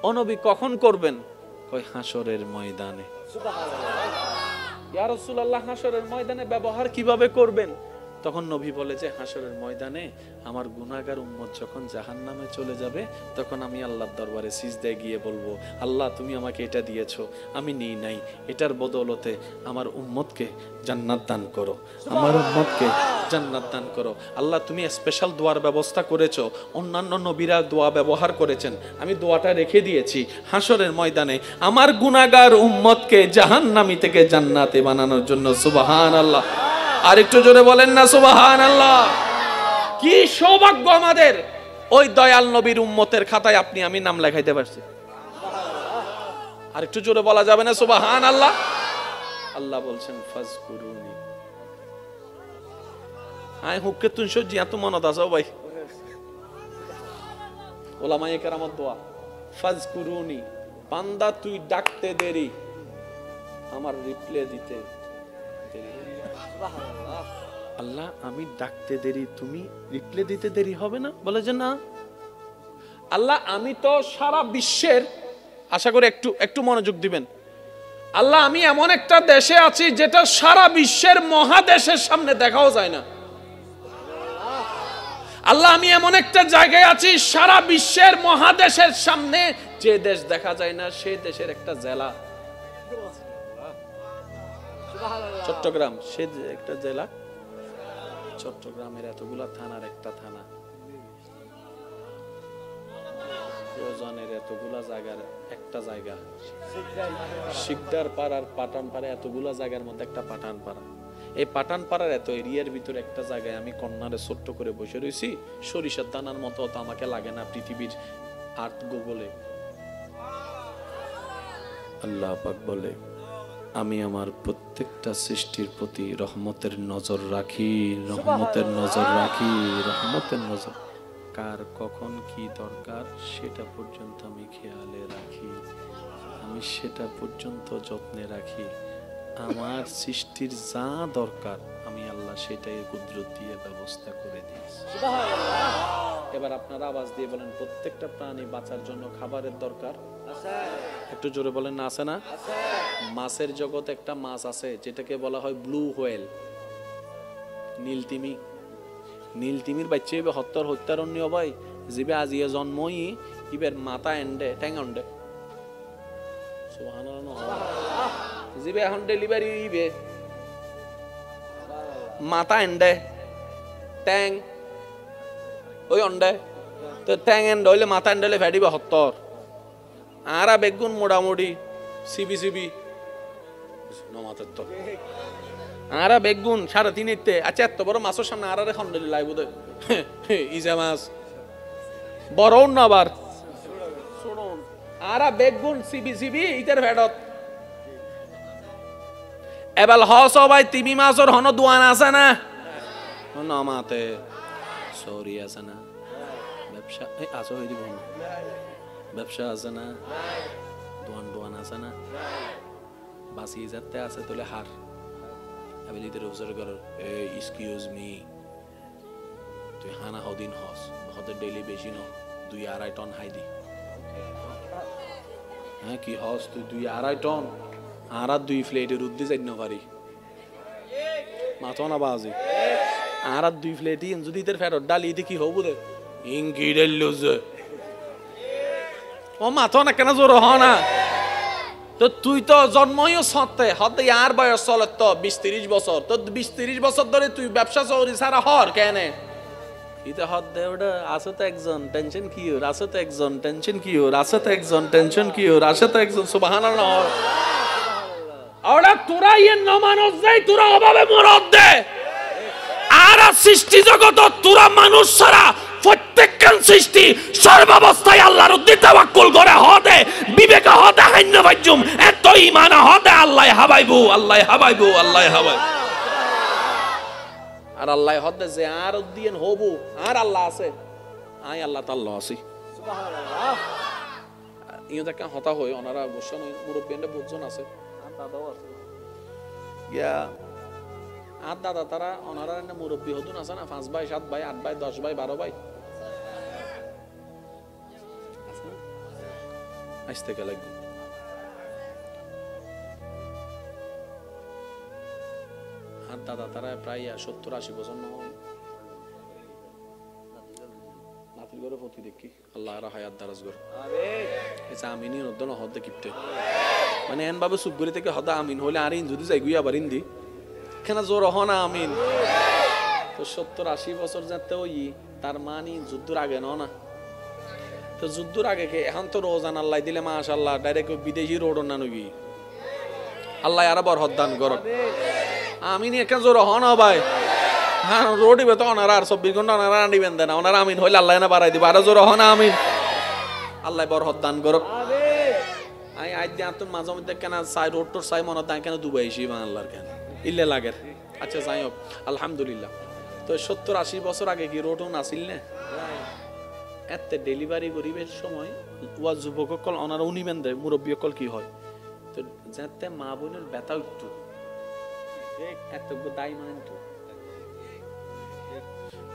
ও নবী কখন করবেন? কই হাসরের ময়দানে। ইয়া রাসূলুল্লাহ হাসরের ময়দানে ব্যবহার কিভাবে করবেন? তখন নবী বলে যে হাসরের ময়দানে আমার গুনাহগার উম্মত যখন জাহান্নামে চলে যাবে তখন আমি আল্লাহর দরবারে সিজদায় গিয়ে বলবো আল্লাহ তুমি আমাকে এটা দিয়েছো, আমি নিই নাই, এটার বদৌলতে আমার উম্মতকে জান্নাত দান করো, আমার উম্মতকে জান্নাত দান করো। আল্লাহ তুমি স্পেশাল দোয়ার ব্যবস্থা করেছো, অন্যান্য নবীরা দোয়া ব্যবহার করেছেন, আমি দোয়াটা রেখে দিয়েছি হাসরের ময়দানে আমার গুনাহগার উম্মতকে জাহান্নামী থেকে জান্নাতে বানানোর জন্য। সুবহানাল্লাহ। আর একটু জোরে বলেন না সুবহানাল্লাহ। কি সৌভাগ্য আমাদের, ওই দয়াল নবীর উম্মতের খাতায় আপনি আমি নাম লেখাইতে পারছি। আর একটু জোরে বলা যাবে না সুবহানাল্লাহ? আল্লাহ বলছেন ফাজকুরুনি। আয় হুক্কে তুই সজি এত মনত আছো ভাই, ওলামায়ে কেরামত দোয়া ফাজকুরুনি, বান্দা তুই ডাকতে দেরি আমার রিপ্লে দিতে দেরি। আল্লাহ আমি ডাকতে দেরি, তুমি রিপ্লে দিতে দেরি হবে না? বলে যে না আল্লাহ আমি তো সারা বিশ্বের, আশা করি একটু একটু মনোযোগ দিবেন, আল্লাহ আমি এমন একটা দেশে আছি যেটা সারা বিশ্বের মহাদেশের সামনে দেখাও যায় না। আল্লাহ আমি এমন একটা জায়গায় আছি সারা বিশ্বের মহাদেশের সামনে যে দেশ দেখা যায় না সেই দেশের একটা জেলা চট্টগ্রাম, সে একটা জেলা চট্টগ্রামের এতগুলা থানার একটা থানা, রোজানের এতগুলা জায়গার একটা জায়গা, শিকদার পাড়ার পাঠান পাড়া এতগুলা জায়গার মধ্যে একটা পাঠান পাড়া, এই পাঠান পাড়ার এত এরিয়ার ভিতরে একটা জায়গায় আমি কর্নারে ছোট্ট করে বসে রয়েছি, সরিষার দানার মতো তো আমাকে লাগে না পৃথিবীর আর্থ গুগলে। আল্লাহ পাক বলে আমি আমার প্রত্যেকটা সৃষ্টির প্রতি রহমতের নজর রাখি, রহমতের নজর রাখি, রহমতের নজর। কার কখন কি দরকার সেটা পর্যন্ত আমি খেয়ালে রাখি, আমি সেটা পর্যন্ত যত্নে রাখি। আমার সৃষ্টির যা দরকার আমি আল্লাহ সেটাই কুদরত দিয়ে ব্যবস্থা করে দিয়েছি। এবার আপনারা আওয়াজ দিয়ে বলেন প্রত্যেকটা প্রাণী বাঁচার জন্য খাবারের দরকার আছে? একটু জোরে বলেন না আছে না? মাছের জগতে একটা মাছ আছে যেটাকে বলা হয় ব্লু হোয়েল, নীলতিমি। নীলতিমির বাচ্চা এবার হত্যারণ্য ভাই জিবে আজিয়ে জন্মই ইবের মাথা এন্ডে ট্যাং অন্ডে সুবহানাল্লাহ, জিবে এখন ডেলিভারি ইবে মাথা এন্ডে ট্যাং ওই অন্ডে তো ট্যাং এন্ড হইলে মাথা এন্ড হইলে ফেডিবে হত্তর আরা বেগুন মোটামুটি সিবি সিবি নমাতের তো আরা বেগুন 3.5 আচ্ছা এত বড় মাছের সামনে আর খন্ডলি লাইব ইজা মাছ বড় না আবার শুনুন আরা বেগুন সিবি সিবি ইতের ফেডত এবাল হস ভাই তিমি মাছর হন দোয়ান আছে না নমাতে সরি আছে না ব্যবসা আসো হয়ে দিব ব্যবসা আছে না দোয়ান দোয়ান আছে না বাসি যাতে আছে তোলে হার আমি লিদের অবজার্ভ করার এক্সকিউজ মি তুই হানা হদিন হস হদের ডেইলি বেশি ন 2-2.5 টন হাইদি হ্যাঁ কি হস তুই 2-2.5 টন আর 2 প্লেটের উদ্দি যাই না পারি মাথা না বাজি আর 2 প্লেটই যদি তোর ফেরত ডালি এতে কি হবো রে ইনকি ডাইলো যে ও মাথা না কেন জোর হ না তো তুই তো জন্মই সত্ত্বে হতে আর বয়স চলে তো 20-30 বছর তো 20-30 বছর ধরে তুই ব্যবসা চৌরি সারা হর কেন ইতে হদ দে ওটা আছে তো একজন টেনশন কি ওর আছে তো একজন টেনশন কি ওর আছে তো একজন টেনশন কি ওর আছে তো একজন সুবহানাল্লাহ ওরা তোরা ইয়ে নমানস যাই তোরা অভাবে মরদ দে আর সৃষ্টি জগত তোরা মানুষ ছাড়া প্রত্যেকজন সৃষ্টি সর্বাবস্থায় আল্লাহর উদ্দি তাওয়াক্কুল করে হদে বিবেক হদে হাইন্য বাজুম এত ঈমান হদে আল্লাহ হাবাইবু আল্লাহ হাবাইবু আল্লাহ হাবাই আর আল্লাহ হদে যে আর উদ্দিন হবু আর আল্লাহ আছে আই আল্লাহ তাআলা আছি সুবহানাল্লাহ ইও দেখা হতা হয় ওনারা বসন মুরব্বিয়ানরা বুঝজন আছে আর দাদাও আছে ইয়া আর দাদা তারা ওনারা মুরব্বী হতুন আছে না 5 ভাই 7 ভাই 8 ভাই 10 ভাই 12 ভাই আসতে গেলে আর দাদা তারা প্রায় 70-80 বছর নাতির ঘরে প্রতি দেখি আল্লাহ হায়াত দারাজ গর আমিন আমিনি নদন হদ কিপটে মানে এন ভাবে সুবগুরি থেকে হদা আমিন হলে আর ইন যদি যাই গুই আবার ইন্দি কেন জোর হ না আমিন তো 70-80 বছর যাতে ওই তার মানি যুদ্ধর আগে না তো যুদ্ধর আগে কে এখন তো রোজান আল্লাহ দিলে মাশাআল্লাহ ডাইরেক্ট বিদেশি রোড না নবি আল্লাহ আর বরহত দান করুন আমিন একা জোর হ না ভাই হ্যাঁ রোডিবে তো ওনারা আর 24 ঘন্টা ওনারা আনিবেন দেন ওনারা আমিন হইলে আল্লাহ না বাড়াই দিব আর জোর হ না আমিন আল্লাহ বরহত দান করুক আই আজ দিন আতুন মাঝে মধ্যে কেন সাই রোড টোর সাই মনে দান কেন দুবাই এসি আল্লাহর কেন ইল্লে লাগে আচ্ছা যাই হোক আলহামদুলিল্লাহ তো 70-80 বছর আগে কি রোডও নাছিল না এত ডেলিভারি করিবের সময় ওয়া যুবক কল ওনারা উনিবেন দেয় মুরব্বী কল কি হয় তো যাতে মা বোনের ব্যথা উঠতো এত দাই মানেন তো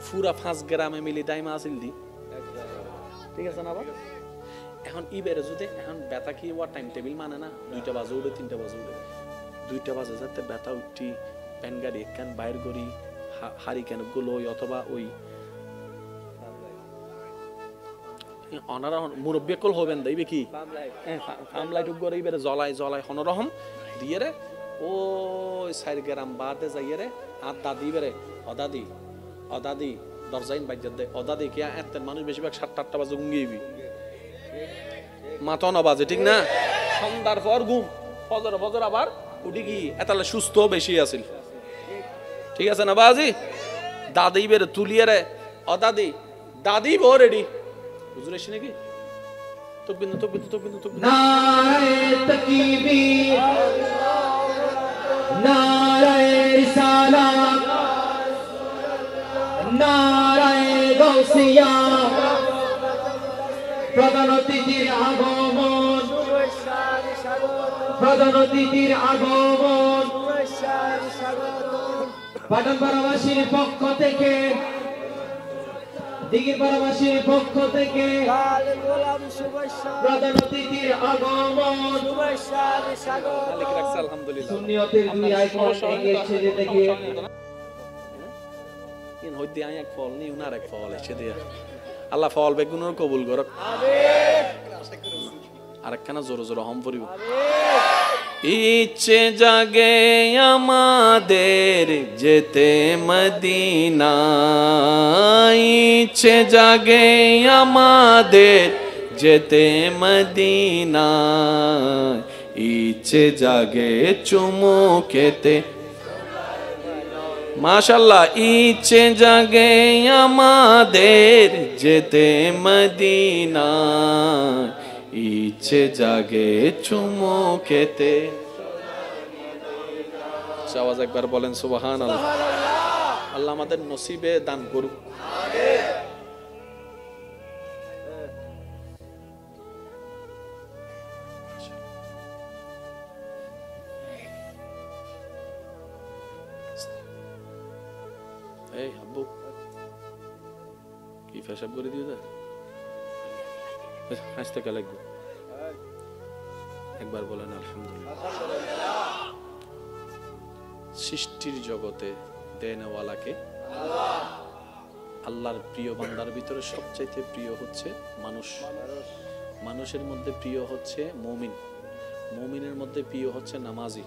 পুরা 5 গ্রামে মিলি দাইমা আসিল দি ঠিক আছে না বাবা এখন ইবেরে যদি এখন ব্যথা কি ওয়া টাইম টেবিল মানে না 2টা বাজে উঠে 3টা বাজে উঠে 2টা বাজে যাতে ব্যথা উঠি প্যান গাড়ি একখান বাইর করি হারি কেন গুলো অথবা ওই অনারা মুরব্বী কল হবেন দেবে কি ফার্ম লাইট উপরে ইবেরে জ্বলাই জ্বলাই হনরহম দিয়ে রে ও 4 গ্রাম বাদে যাইয়ে রে আর দাদি বেরে অদাদি অদাদি দরজাইন বাইজাত দে অদাদি কি এত মানুষ বেশিরভাগ 7-8টা বাজে ঘুমিয়েবি মাথা না বাজে ঠিক না সন্ধ্যার পর ঘুম ফজর ফজর আবার উঠি কি এতালে সুস্থ বেশি আছিল ঠিক আছে না বাজি দাদি বেরে তুলিয়ে রে অদাদি দাদি বো রেডি হুজুর এসে নাকি তকবীর তকবীর তকবীর তকবীর নারে তাকবীর নারে রিসালাত নারে গাউসিয়া প্রধান অতিথির আগমন প্রধান অতিথির আগমন পাটনপাড়াবাসীর পক্ষ থেকে দিঘিপাড়াবাসীর পক্ষ থেকে প্রধান অতিথির আগমন আলহামদুলিল্লাহ সুন্নিয়তের দুই আইকন এগিয়েছে যেতে গিয়ে ইন হইতে আই এক ফল নি উনার এক ফল এসে দিয়া আল্লাহ ফল বেগুনের কবুল করুক আরেকখানা জোরে জোরে হম পড়িব ইচ্ছে জাগে আমাদের যেতে মদিনা ইচ্ছে জাগে আমাদের যেতে মদিনা ইচ্ছে জাগে চুমু খেতে মাশাআল্লাহ ইচ্ছে জাগে আমাদের যেতে মদিনা ইচ্ছে জাগে চুমু খেতে আওয়াজ একবার বলেন সুবহানাল্লাহ আল্লাহ আমাদের নসিবে দান করুক এই আব্বু কি পেশাব করে দিয়ে দেয়, হাসতে কে লাগবে? একবার বলেন আলহামদুলিল্লাহ। সৃষ্টির জগতে দেনওয়ালাকে আল্লাহর প্রিয় বান্দার ভিতরে সবচাইতে প্রিয় হচ্ছে মানুষ। মানুষের মধ্যে প্রিয় হচ্ছে মুমিন, মুমিনের মধ্যে প্রিয় হচ্ছে নামাজি,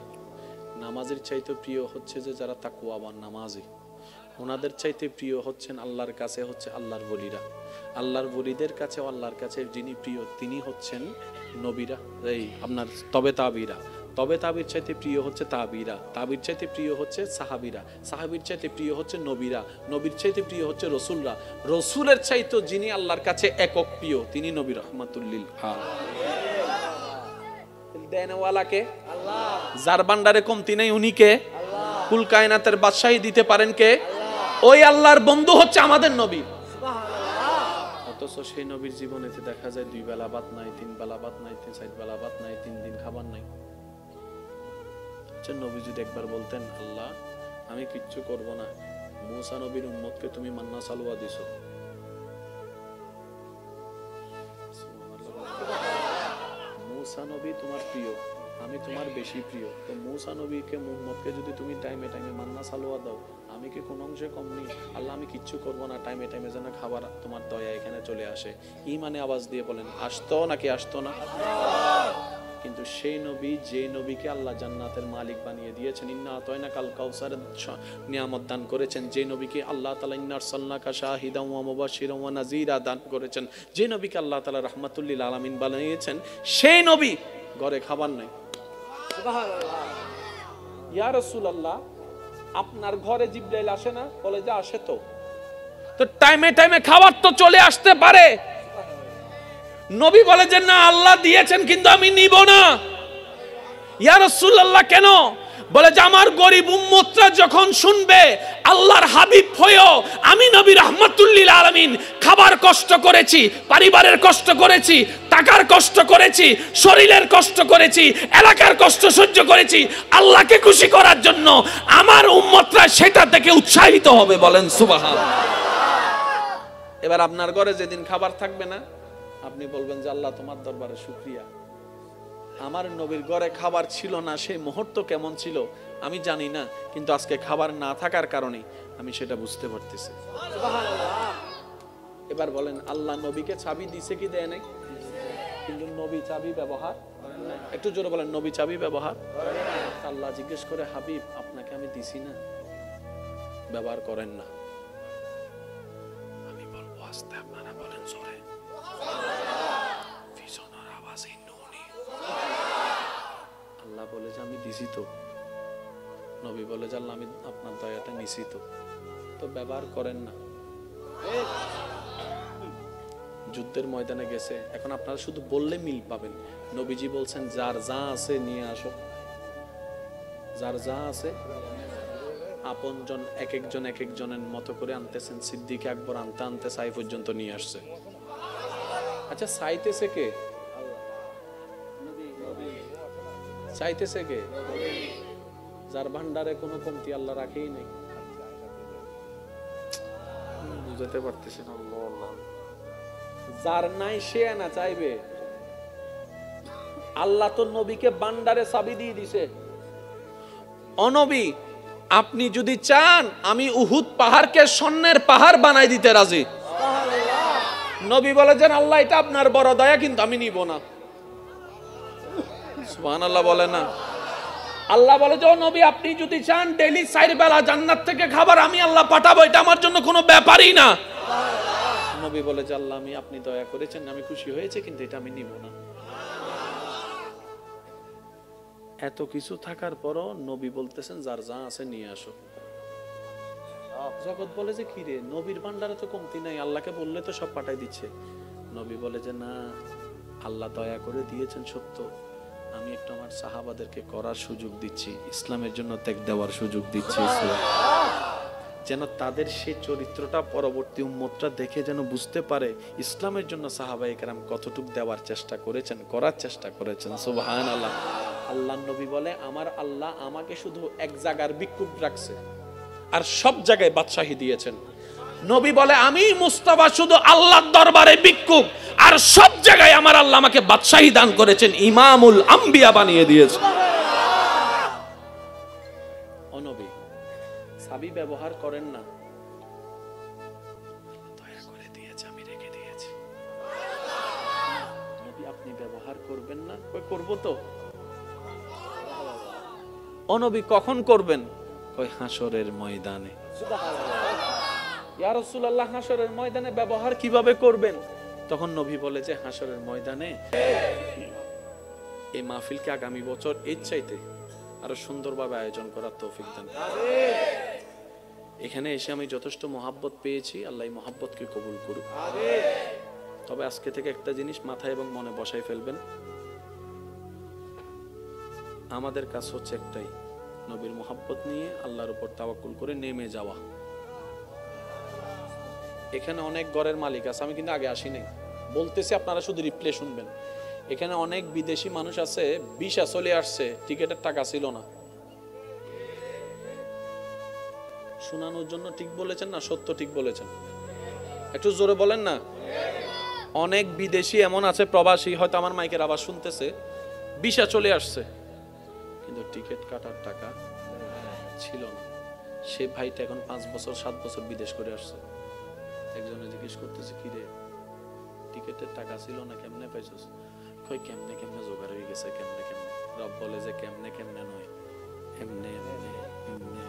নামাজের চাইতে প্রিয় হচ্ছে যে যারা তাকওয়াবান নামাজি, ওনাদের চাইতে প্রিয় হচ্ছেন আল্লাহর কাছে হচ্ছে আল্লাহর ওলিরা, আল্লাহর ওলিদের কাছে আল্লাহর কাছে যিনি প্রিয় তিনি হচ্ছেন নবীরা, এই আপনার তবে তাবিরা, তবে তাবির চাইতে প্রিয় হচ্ছে তাবিরা, তাবির চাইতে প্রিয় হচ্ছে সাহাবিরা, সাহাবির চাইতে প্রিয় হচ্ছে নবীরা, নবীর চাইতে প্রিয় হচ্ছে রসুলরা, রসুলের চাইতে যিনি আল্লাহর কাছে একক প্রিয় তিনি নবী রহমাতুল্লিল দেনওয়ালাকে আল্লাহ, যার ভান্ডারে কমতি নেই উনি কে? আল্লাহ। কুল কায়নাতের বাদশাহী দিতে পারেন কে? ওই আল্লাহর বন্ধু হচ্ছে আমাদের নবী। সুবহানাল্লাহ। অথচ সেই নবীর জীবনেতে দেখা যায় 2 বেলা ভাত নাই, 3 বেলা ভাত নাই, 4 বেলা ভাত নাই, 3 দিন খাবার নাই। আচ্ছা নবী যদি একবার বলতেন আল্লাহ আমি কিচ্ছু করব না, মুসা নবীর উম্মতকে তুমি মান্না সালওয়া দিছো, মুসা নবী তোমার প্রিয়, আমি তোমার বেশি প্রিয়, তো মুসা নবীকে মুহাম্মদকে যদি তুমি টাইমে টাইমে মান্না সালোয়া দাও, আমি কি কোন অংশে কম নেই? আল্লাহ আমি কিচ্ছু করব না, টাইমে টাইমে যেন খাবার তোমার দয়া এখানে চলে আসে। ইমানে আওয়াজ দিয়ে বলেন আসতো নাকি আসতো না? কিন্তু সেই নবী যে নবীকে আল্লাহ জান্নাতের মালিক বানিয়ে দিয়েছেন, ইন্না আতাইনা কাল কাউসার নিয়ামত দান করেছেন, যে নবীকে আল্লাহ তাআলা ইন্নার সাল্লাকা শাহিদান ওয়া মুবাশশিরান ওয়া নাযীরা দান করেছেন, যে নবীকে আল্লাহ তাআলা রাহমাতুল লিল আলামিন বানিয়েছেন, সেই নবী ঘরে খাবার নাই। সুবহানাল্লাহ। ইয়া রাসূলুল্লাহ আপনার ঘরে জিবরাইল আসে না? বলে যে আসে। তো টাইমে টাইমে খাবার তো চলে আসতে পারে। নবী বলে যে না আল্লাহ দিয়েছেন কিন্তু আমি নিব না। ইয়া রাসূলুল্লাহ কেন? বলে যে আমার গরিব উম্মতরা যখন শুনবে আল্লাহর হাবিব হয়েও আমি নবী রাহমাতুল লিল আলামিন খাবার কষ্ট করেছি, পরিবারের কষ্ট করেছি, টাকার কষ্ট করেছি, শরীরের কষ্ট করেছি, এলাকার কষ্ট সহ্য করেছি, আল্লাহকে খুশি করার জন্য আমার উম্মতরা সেটা থেকে উৎসাহিত হবে। বলেন সুবহানাল্লাহ। এবার আপনার ঘরে যেদিন খাবার থাকবে না আপনি বলবেন যে আল্লাহ তোমার দরবারে শুকরিয়া, আমার নবীর ঘরে খাবার ছিল না, সেই মুহূর্ত কেমন ছিল আমি জানি না, কিন্তু আজকে খাবার না থাকার কারণে আমি সেটা বুঝতে পারতেছি। সুবহানাল্লাহ। এবার বলেন আল্লাহ নবীকে চাবি দিছে কি দেয় নাই? কিন্তু নবী চাবি ব্যবহার, একটু জোরে বলেন নবী চাবি ব্যবহার করে না। আল্লাহ জিজ্ঞেস করে হাবিব আপনাকে আমি দিছি না, ব্যবহার করেন না। আমি বলবো আস্তে, আপনারা বলেন জোরে। আল্লাহ বলে যে আমি দিছি তো, নবী বলে যে আল্লাহ আমি আপনার দয়াটা নিছি তো ব্যবহার করেন না। যুদ্ধের ময়দানে গেছে, এখন আপনারা শুধু বললে মিল পাবেন। নবীজি বলছেন যার যা আছে নিয়ে আসো, যার যা আছে। আপনজন এক একজনের মতো করে আনতেছেন, সিদ্দিক আকবর আনতে আনতে সাই পর্যন্ত নিয়ে আসছে। আচ্ছা চাইতেছে কে? চাইতেছে কে? যার ভান্ডারে কোনো কমতি আল্লাহ রাখেই নাই। বুঝাতে পারতেছি না। যার নাই সে না চাইবে। আল্লাহ তো নবীকে ভান্ডারে চাবি দিয়ে দিছে। অনবী আপনি যদি চান আমি উহুদ পাহাড়কে স্বর্ণের পাহাড় বানাই দিতে রাজি। নবী বলে যে আল্লাহ এটা আপনার বড় দয়া কিন্তু আমি নিব না। সুবহানাল্লাহ বলে না। আল্লাহ বলে যে ও নবী আপনি যদি চান ডেইলি 4 বেলা জান্নাত থেকে খাবার আমি আল্লাহ পাঠাবো, এটা আমার জন্য কোনো ব্যাপারই না। নবী বলে যে আল্লাহ আমি আপনি দয়া করেছেন, আমি খুশি হয়েছে, কিন্তু এটা আমি নিব না। এত কিছু থাকার পরও নবী বলতেছেন যার যা আছে নিয়ে আসো। জগৎ বলে যে কি রে নবীর ভান্ডারে তো কমতি নাই, আল্লাহকে বললে তো সব পাঠাই দিচ্ছে। নবী বলে যে না আল্লাহ দয়া করে দিয়েছেন সত্য, আমি একটু আমার সাহাবাদেরকে করার সুযোগ দিচ্ছি, ইসলামের জন্য ত্যাগ দেওয়ার সুযোগ দিচ্ছি, যেন তাদের সেই চরিত্রটা পরবর্তী উম্মতরা দেখে যেন বুঝতে পারে ইসলামের জন্য সাহাবায়ে কেরাম কতটুকু দেওয়ার চেষ্টা করেছেন, করার চেষ্টা করেছেন। সুবহানাল্লাহ। আল্লাহর নবী বলে আমার আল্লাহ আমাকে শুধু এক জায়গার ভিক্ষুক রাখছে, আর সব জায়গায় বাদশাহী দিয়েছেন। নবী বলে আমি মুস্তাফা শুধু আল্লাহর দরবারে ভিক্ষুক, আর সব জায়গায় আমার আল্লাহ আমাকে বাদশাহী দান করেছেন, ইমামুল আম্বিয়া বানিয়ে দিয়েছেন। ও নবী, চাবি ব্যবহার করেন না, দয়া করে দিয়েছে, আমি রেখে দিয়েছি। নবী আপনি ব্যবহার করবেন না? কই করব তো। ও নবী কখন করবেন? কই হাসরের ময়দানে। ইয়া রাসূলুল্লাহ, হাসরের ময়দানে ব্যবহার কিভাবে করবেন? তখন নবী বলে যে হাসরের ময়দানে এই মাহফিলকে আগামী বছর এর চাইতে আরো সুন্দরভাবে আয়োজন করার তৌফিক দান। এখানে এসে আমি যথেষ্ট মহাব্বত পেয়েছি, আল্লাহ এই মহাব্বতকে কবুল করুক। তবে আজকে থেকে একটা জিনিস মাথায় এবং মনে বসাই ফেলবেন, আমাদের কাজ হচ্ছে একটাই, নবীর মহাব্বত নিয়ে আল্লাহর উপর তাওয়াক্কুল করে নেমে যাওয়া। এখানে অনেক ঘরের মালিক আছে, আমি কিন্তু আগে আসিনি বলতেছি, আপনারা শুধু রিপ্লে শুনবেন। এখানে অনেক বিদেশি মানুষ আছে, ভিসা চলে আসছে, টিকেটের টাকা ছিল না। শোনানোর জন্য ঠিক বলেছেন না সত্য ঠিক বলেছেন? একটু জোরে বলেন না। অনেক বিদেশি এমন আছে, প্রবাসী, হয়তো আমার মাইকের আওয়াজ শুনতেছে, ভিসা চলে আসছে কিন্তু টিকিট কাটার টাকা ছিল না। সে ভাইটা এখন 5 বছর 7 বছর বিদেশ করে আসছে। একজনে জিজ্ঞেস করতেছে, কি রে টিকিটের টাকা ছিল না, কেমনে পাইছস? কই কেমনে কেমনে জোগাড় হয়ে গেছে, কেমনে কেমনে। রব বলে যে কেমনে কেমনে নয়, এমনে এমনে এমনে।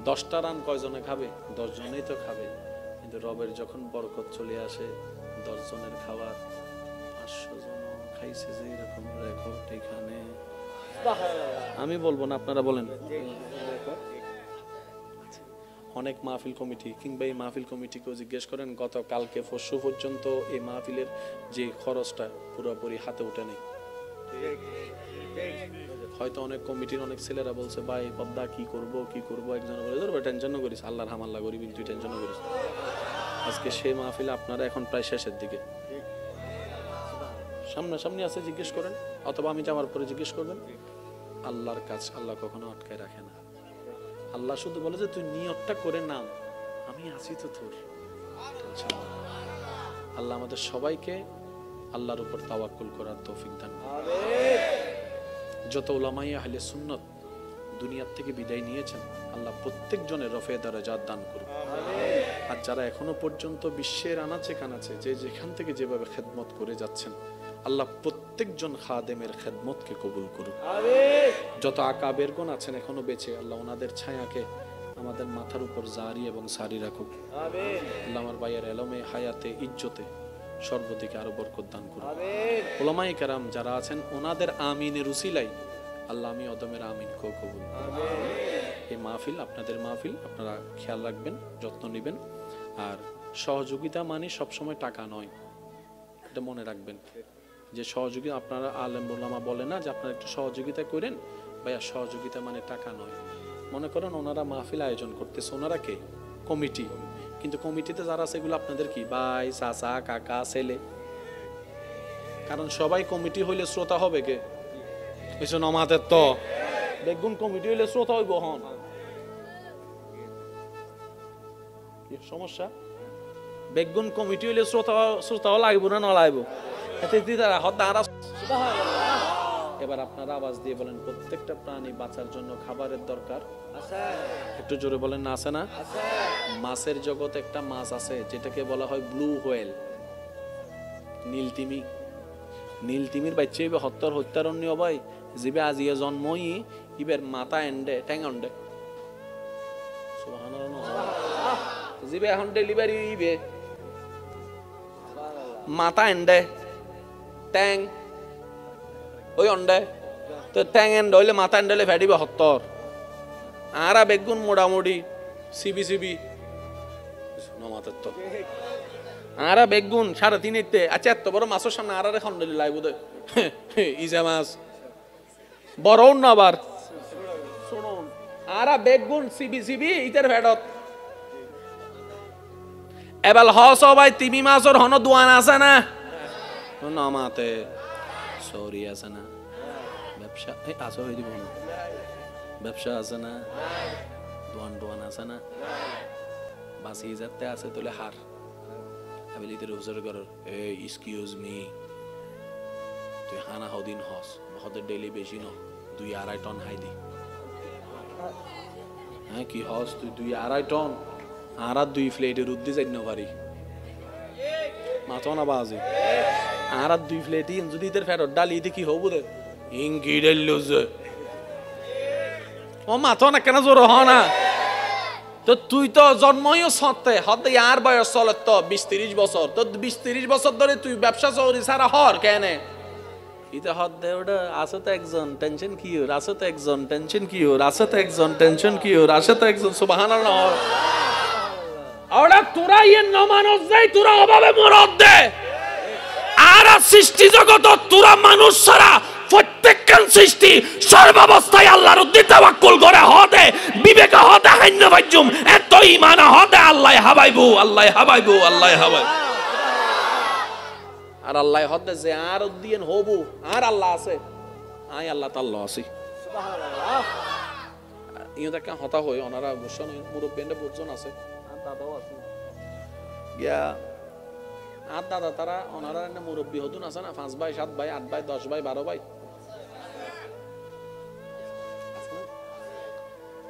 10টা রান কয়জনে খাবে? 10 জনেই তো খাবে, কিন্তু রবের যখন বরকত চলে আসে 10 জনের খাবার 500 জন খাইছে, যে এরকম রেকর্ড এখানে আমি বলবো না, আপনারা বলেন। অনেক মাহফিল কমিটি কিংবা এই মাহফিল কমিটিকেও জিজ্ঞেস করেন, গত কালকে পরশু পর্যন্ত এই মাহফিলের যে খরচটা পুরোপুরি হাতে উঠে নেই। হয়তো অনেক কমিটির অনেক ছেলেরা বলছে, ভাই পদ্মা কি করব কি করব। একজন বলে ধরো টেনশন করিস, আল্লাহর হামাল্লা করি, তুই টেনশন করিস। আজকে সেই মাহফিলে আপনারা এখন প্রায় শেষের দিকে, সামনাসামনি আছে, জিজ্ঞেস করেন, অথবা আমি যাওয়ার পরে জিজ্ঞেস করবেন। আল্লাহর কাজ আল্লাহ কখনো আটকায় রাখে না। আল্লাহ শুধু বলে যে তুই নিয়তটা করে নাও, আমি আছি তো তোর। আল্লাহ আমাদের সবাইকে আল্লাহর উপর তাওয়াক্কুল করার তৌফিক দান করুন। যত উলামায়ে আহলে সুন্নাত দুনিয়ার থেকে বিদায় নিয়েছেন, আল্লাহ প্রত্যেকজনের রফে দারাজাত দান করুন। আর যারা এখনো পর্যন্ত বিশ্বের আনাচে কানাচে যে যেখান থেকে যেভাবে খেদমত করে যাচ্ছেন, আল্লাহ প্রত্যেকজন খাদেমের খেদমতকে কবুল করুন। যত আকাবেরগণ আছেন এখনো বেঁচে, আল্লাহ ওনাদের ছায়াকে আমাদের মাথার উপর জারি এবং সারি রাখুক। আল্লাহ আমার ভাইয়ের এলমে হায়াতে ইজ্জতে সর্বদিকে আরো বরকত দান করুন। উলামায়ে কেরাম যারা আছেন ওনাদের আমিনের উসিলাই আল্লাহ আমি অদমের আমিন কবুল। এই মাহফিল আপনাদের মাহফিল, আপনারা খেয়াল রাখবেন, যত্ন নেবেন। আর সহযোগিতা মানে সবসময় টাকা নয়, এটা মনে রাখবেন। যে সহযোগিতা আপনারা আলেম ওলামা বলে না যে আপনারা একটু সহযোগিতা করেন, ভাইয়া সহযোগিতা মানে টাকা নয়। মনে করেন ওনারা মাহফিল আয়োজন করতেছে, ওনারা কে? কমিটি। কিন্তু কমিটিতে যারা আছে এগুলো আপনাদের কি ভাই, চাচা, কাকা, ছেলে। কারণ সবাই কমিটি হইলে শ্রোতা হবে কে? এসে নমাতের তো বেগুন কমিটি হইলে শ্রোতা হইব। হন কি সমস্যা? বেগুন কমিটি হইলে শ্রোতাও লাগবো না লাগবো? এবার আপনারা আওয়াজ দিয়ে বলেন, প্রত্যেকটা প্রাণী বাঁচার জন্য খাবারের দরকার। একটু জোরে বলেন না আছে না? মাছের জগতে একটা মাছ আছে যেটাকে বলা হয় ব্লু হোয়েল, নীলতিমি। নীলতিমির বাচ্চা ইবে হত্যারণ্য ভাই, জিবে আজিয়ে জন্মই ইবের মাথা এন্ডে ট্যাং অন্ডে, জিবে এখন ডেলিভারি ইবে মাথা এন্ডে ট্যাং ওই অন্ডে, তো ট্যাং এন্ড হইলে মাথা এন্ডলে ফেটিবে হত্তর। আরা বেগুন মোটামুটি সিবি সিবি নমাতের তো আরা বেগুন 3.5 আচ্ছা এত বড় মাছের সামনে আরারে খন্ডলি লাইব ইজা মাছ বড়ও না। আবার শুনুন, আরা বেগুন সিবি সিবি ইতার ফেডত এবার সবাই তিমি মাছর হন দোয়ান আছে না নমাতে সরি আছে না ব্যবসা আসো হয়ে দিব ব্যবসা আছে না, দোয়ান দোয়ান আছে না, বাঁচিয়ে যাতে আছে তোলে হার আমি লিতে রোজার কর এই এক্সকিউজ মি তুই হানা হদিন হস হতে ডেলি বেশি ন 2-2.5 টন হাই দি হ্যাঁ কি হস তুই 2-2.5 টন আর 2 প্লেটের উদ্দি যাই না পারি মাথা না বাজে আর 2 প্লেটই যদি ইদের ফেরত ডালি ইতে কি হবো রে ইঙ্গি ডাইলো যে ও মাথা না কেন জোর হ না তো তুই তো জন্মইও সত্ত্বে হতে আর বয়স চলে তো 20-30 বছর তো 20-30 বছর ধরে তুই ব্যবসা চৌরি সারা হর কেন ইতে হতে ওটা আছে তো একজন টেনশন কি ওর আছে তো একজন টেনশন কি ওর আছে তো একজন টেনশন কি ওর আছে তো একজন সুবহানাল্লাহ ওরা তোরা ইয়ে নমানস যাই তোরা অভাবে মরদ দে আর সৃষ্টি জগত তোরা মানুষ ছাড়া প্রত্যেকখান সৃষ্টি সর্বাবস্থায় আল্লাহর উদ্দি তাওয়াক্কুল করে হতে বিবেক হতে হাইন্য বাজুম এত ঈমান হতে আল্লাহ হাবাইবু আল্লাহ হাবাইবু আল্লাহ হাবাই আর আল্লাহ হতে যে আর উদ্দিন হবু আর আল্লাহ আছে আই আল্লাহ তাআলা আছি সুবহানাল্লাহ ইও দেখা হতা হয় ওনারা গোসন মুরব্বিনরা বুঝজন আছে আর দাদাও আছে গিয়া আর দাদা তারা ওনারা মুরব্বী হতুন আছে না 5 ভাই 7 ভাই 8 ভাই 10 ভাই 12 ভাই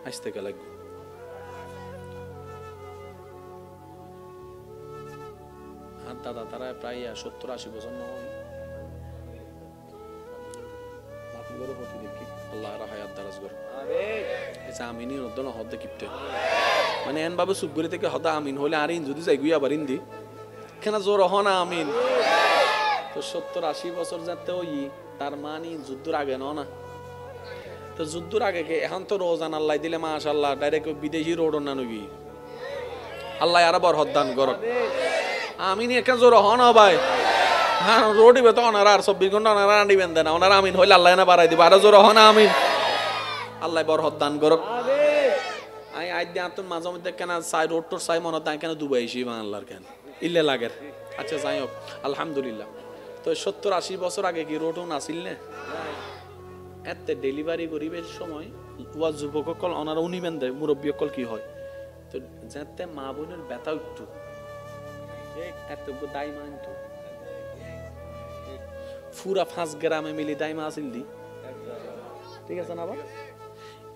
আসতে গেলে আর দাদা তারা প্রায় 70-80 বছর নয় মাফি করো প্রতি দেখি আল্লাহ রাহায়াত দারাজ করো আমিন এসা আমিনি নদন হদ্দে কিপতে মানে এন বাবু সুবগুরি থেকে হদা আমিন হলে আর ইন যদি যাই গুই আবার ইন্দি কেন জোর হ না আমিন তো 70-80 বছর যাতে ওই তার মানে যুদ্ধর আগে না তো যুদ্ধর আগে কে এখন তো রোজান আল্লাহ দিলে মাশাআল্লাহ ডাইরেক্ট বিদেশি রোড না নবি আল্লাহ আর বরকত দান করুন আমিন একা জোর হ না ভাই হ্যাঁ রোড ইবে তো ওনারা আর 24 ঘন্টা ওনারা আনিবেন দেন ওনারা আমিন হইলে আল্লাহ না বাড়াই দিবে আর জোর হ না আমিন আল্লাহ বরকত দান করুন আমিন আই আই দিয়া তো মাঝে মধ্যে কেন সাই রোড তোর সাই মনে তাই কেন দুবাই এসি বাংলার কেন ইল্লে লাগে আচ্ছা যাই হোক আলহামদুলিল্লাহ তো 70-80 বছর আগে কি রোডও নাছিল না এত ডেলিভারি গরিবের সময় ওয়া যুবককল ওনারা উনিবেন দেয় মুরব্বীকল কি হয় তো যাতে মা বোনের ব্যথা উঠতো এত দায় মানতো পুরা 5 গ্রামে মিলি দায় মা আসিল দি ঠিক আছে না বাবা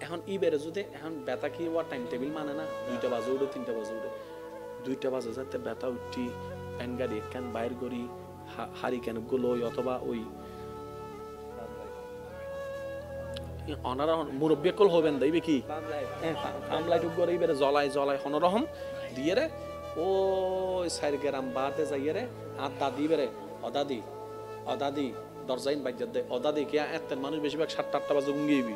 এখন ইবেরে যদি এখন ব্যথা কি ওয়া টাইম টেবিল মানে না 2টা বাজে উঠে 3টা বাজে উঠে 2টা বাজে যাতে ব্যথা উঠি প্যান গাড়ি একখান বাইর করি হারি কেন গুলো অথবা ওই অনারা মুরব্বী কল হবেন দাইবে কি আমলাই টুক করে ইবেরে জ্বলাই জ্বলাই হনরহম দিয়ে রে ও 4 গ্রাম বাতে যাইয়ে রে আর দাদি বেরে অদাদি দরজাইন বাজ্জাত দে অদাদি কি এত মানুষ বেশিরভাগ 7-8টা বাজে ঘুমিয়েবি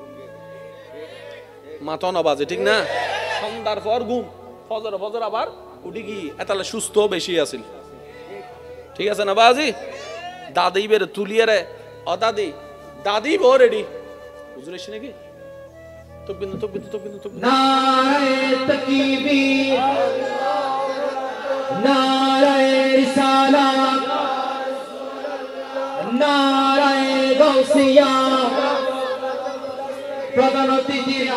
মাথা না বাজে ঠিক না সন্ধ্যার পর ঘুম ফজর আবার উঠি কি এতালে সুস্থ বেশি আছিল ঠিক আছে না বাজি দাদি বেরে তুলিয়ে রে দাদি বো রেডি হুজুর এসে নাকি তকবীর নারে তাকবীর নারে রিসালাত নারে গাউসিয়া প্রধান অতিথির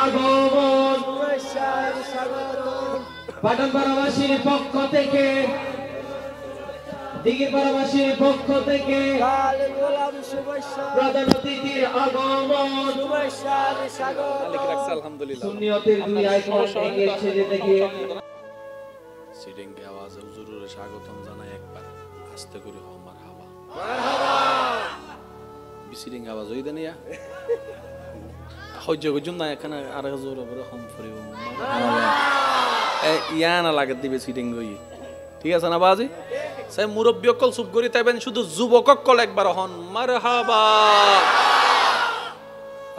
আগমন পাটনপাড়াবাসীর পক্ষ থেকে দিঘিপাড়াবাসীর পক্ষ থেকে প্রধান অতিথির আগমন সুন্নিয়তের 2 আইকন এগিয়েছে যে দেখে সিটিং কে আওয়াজে হুজুরের স্বাগতম জানাই একবার আস্তে করে হ মারহাবা বিসিটিং আওয়াজ হই দেন ইয়া হজ্জ গজুন না এখানে আর জোর করে হম ফরিও ইয়া না লাগে দিবে সিটিং হই ঠিক আছে না বাজি সেই মুরব্বী অকল চুপ করি তাইবেন শুধু যুবক অকল একবার হন মারহাবা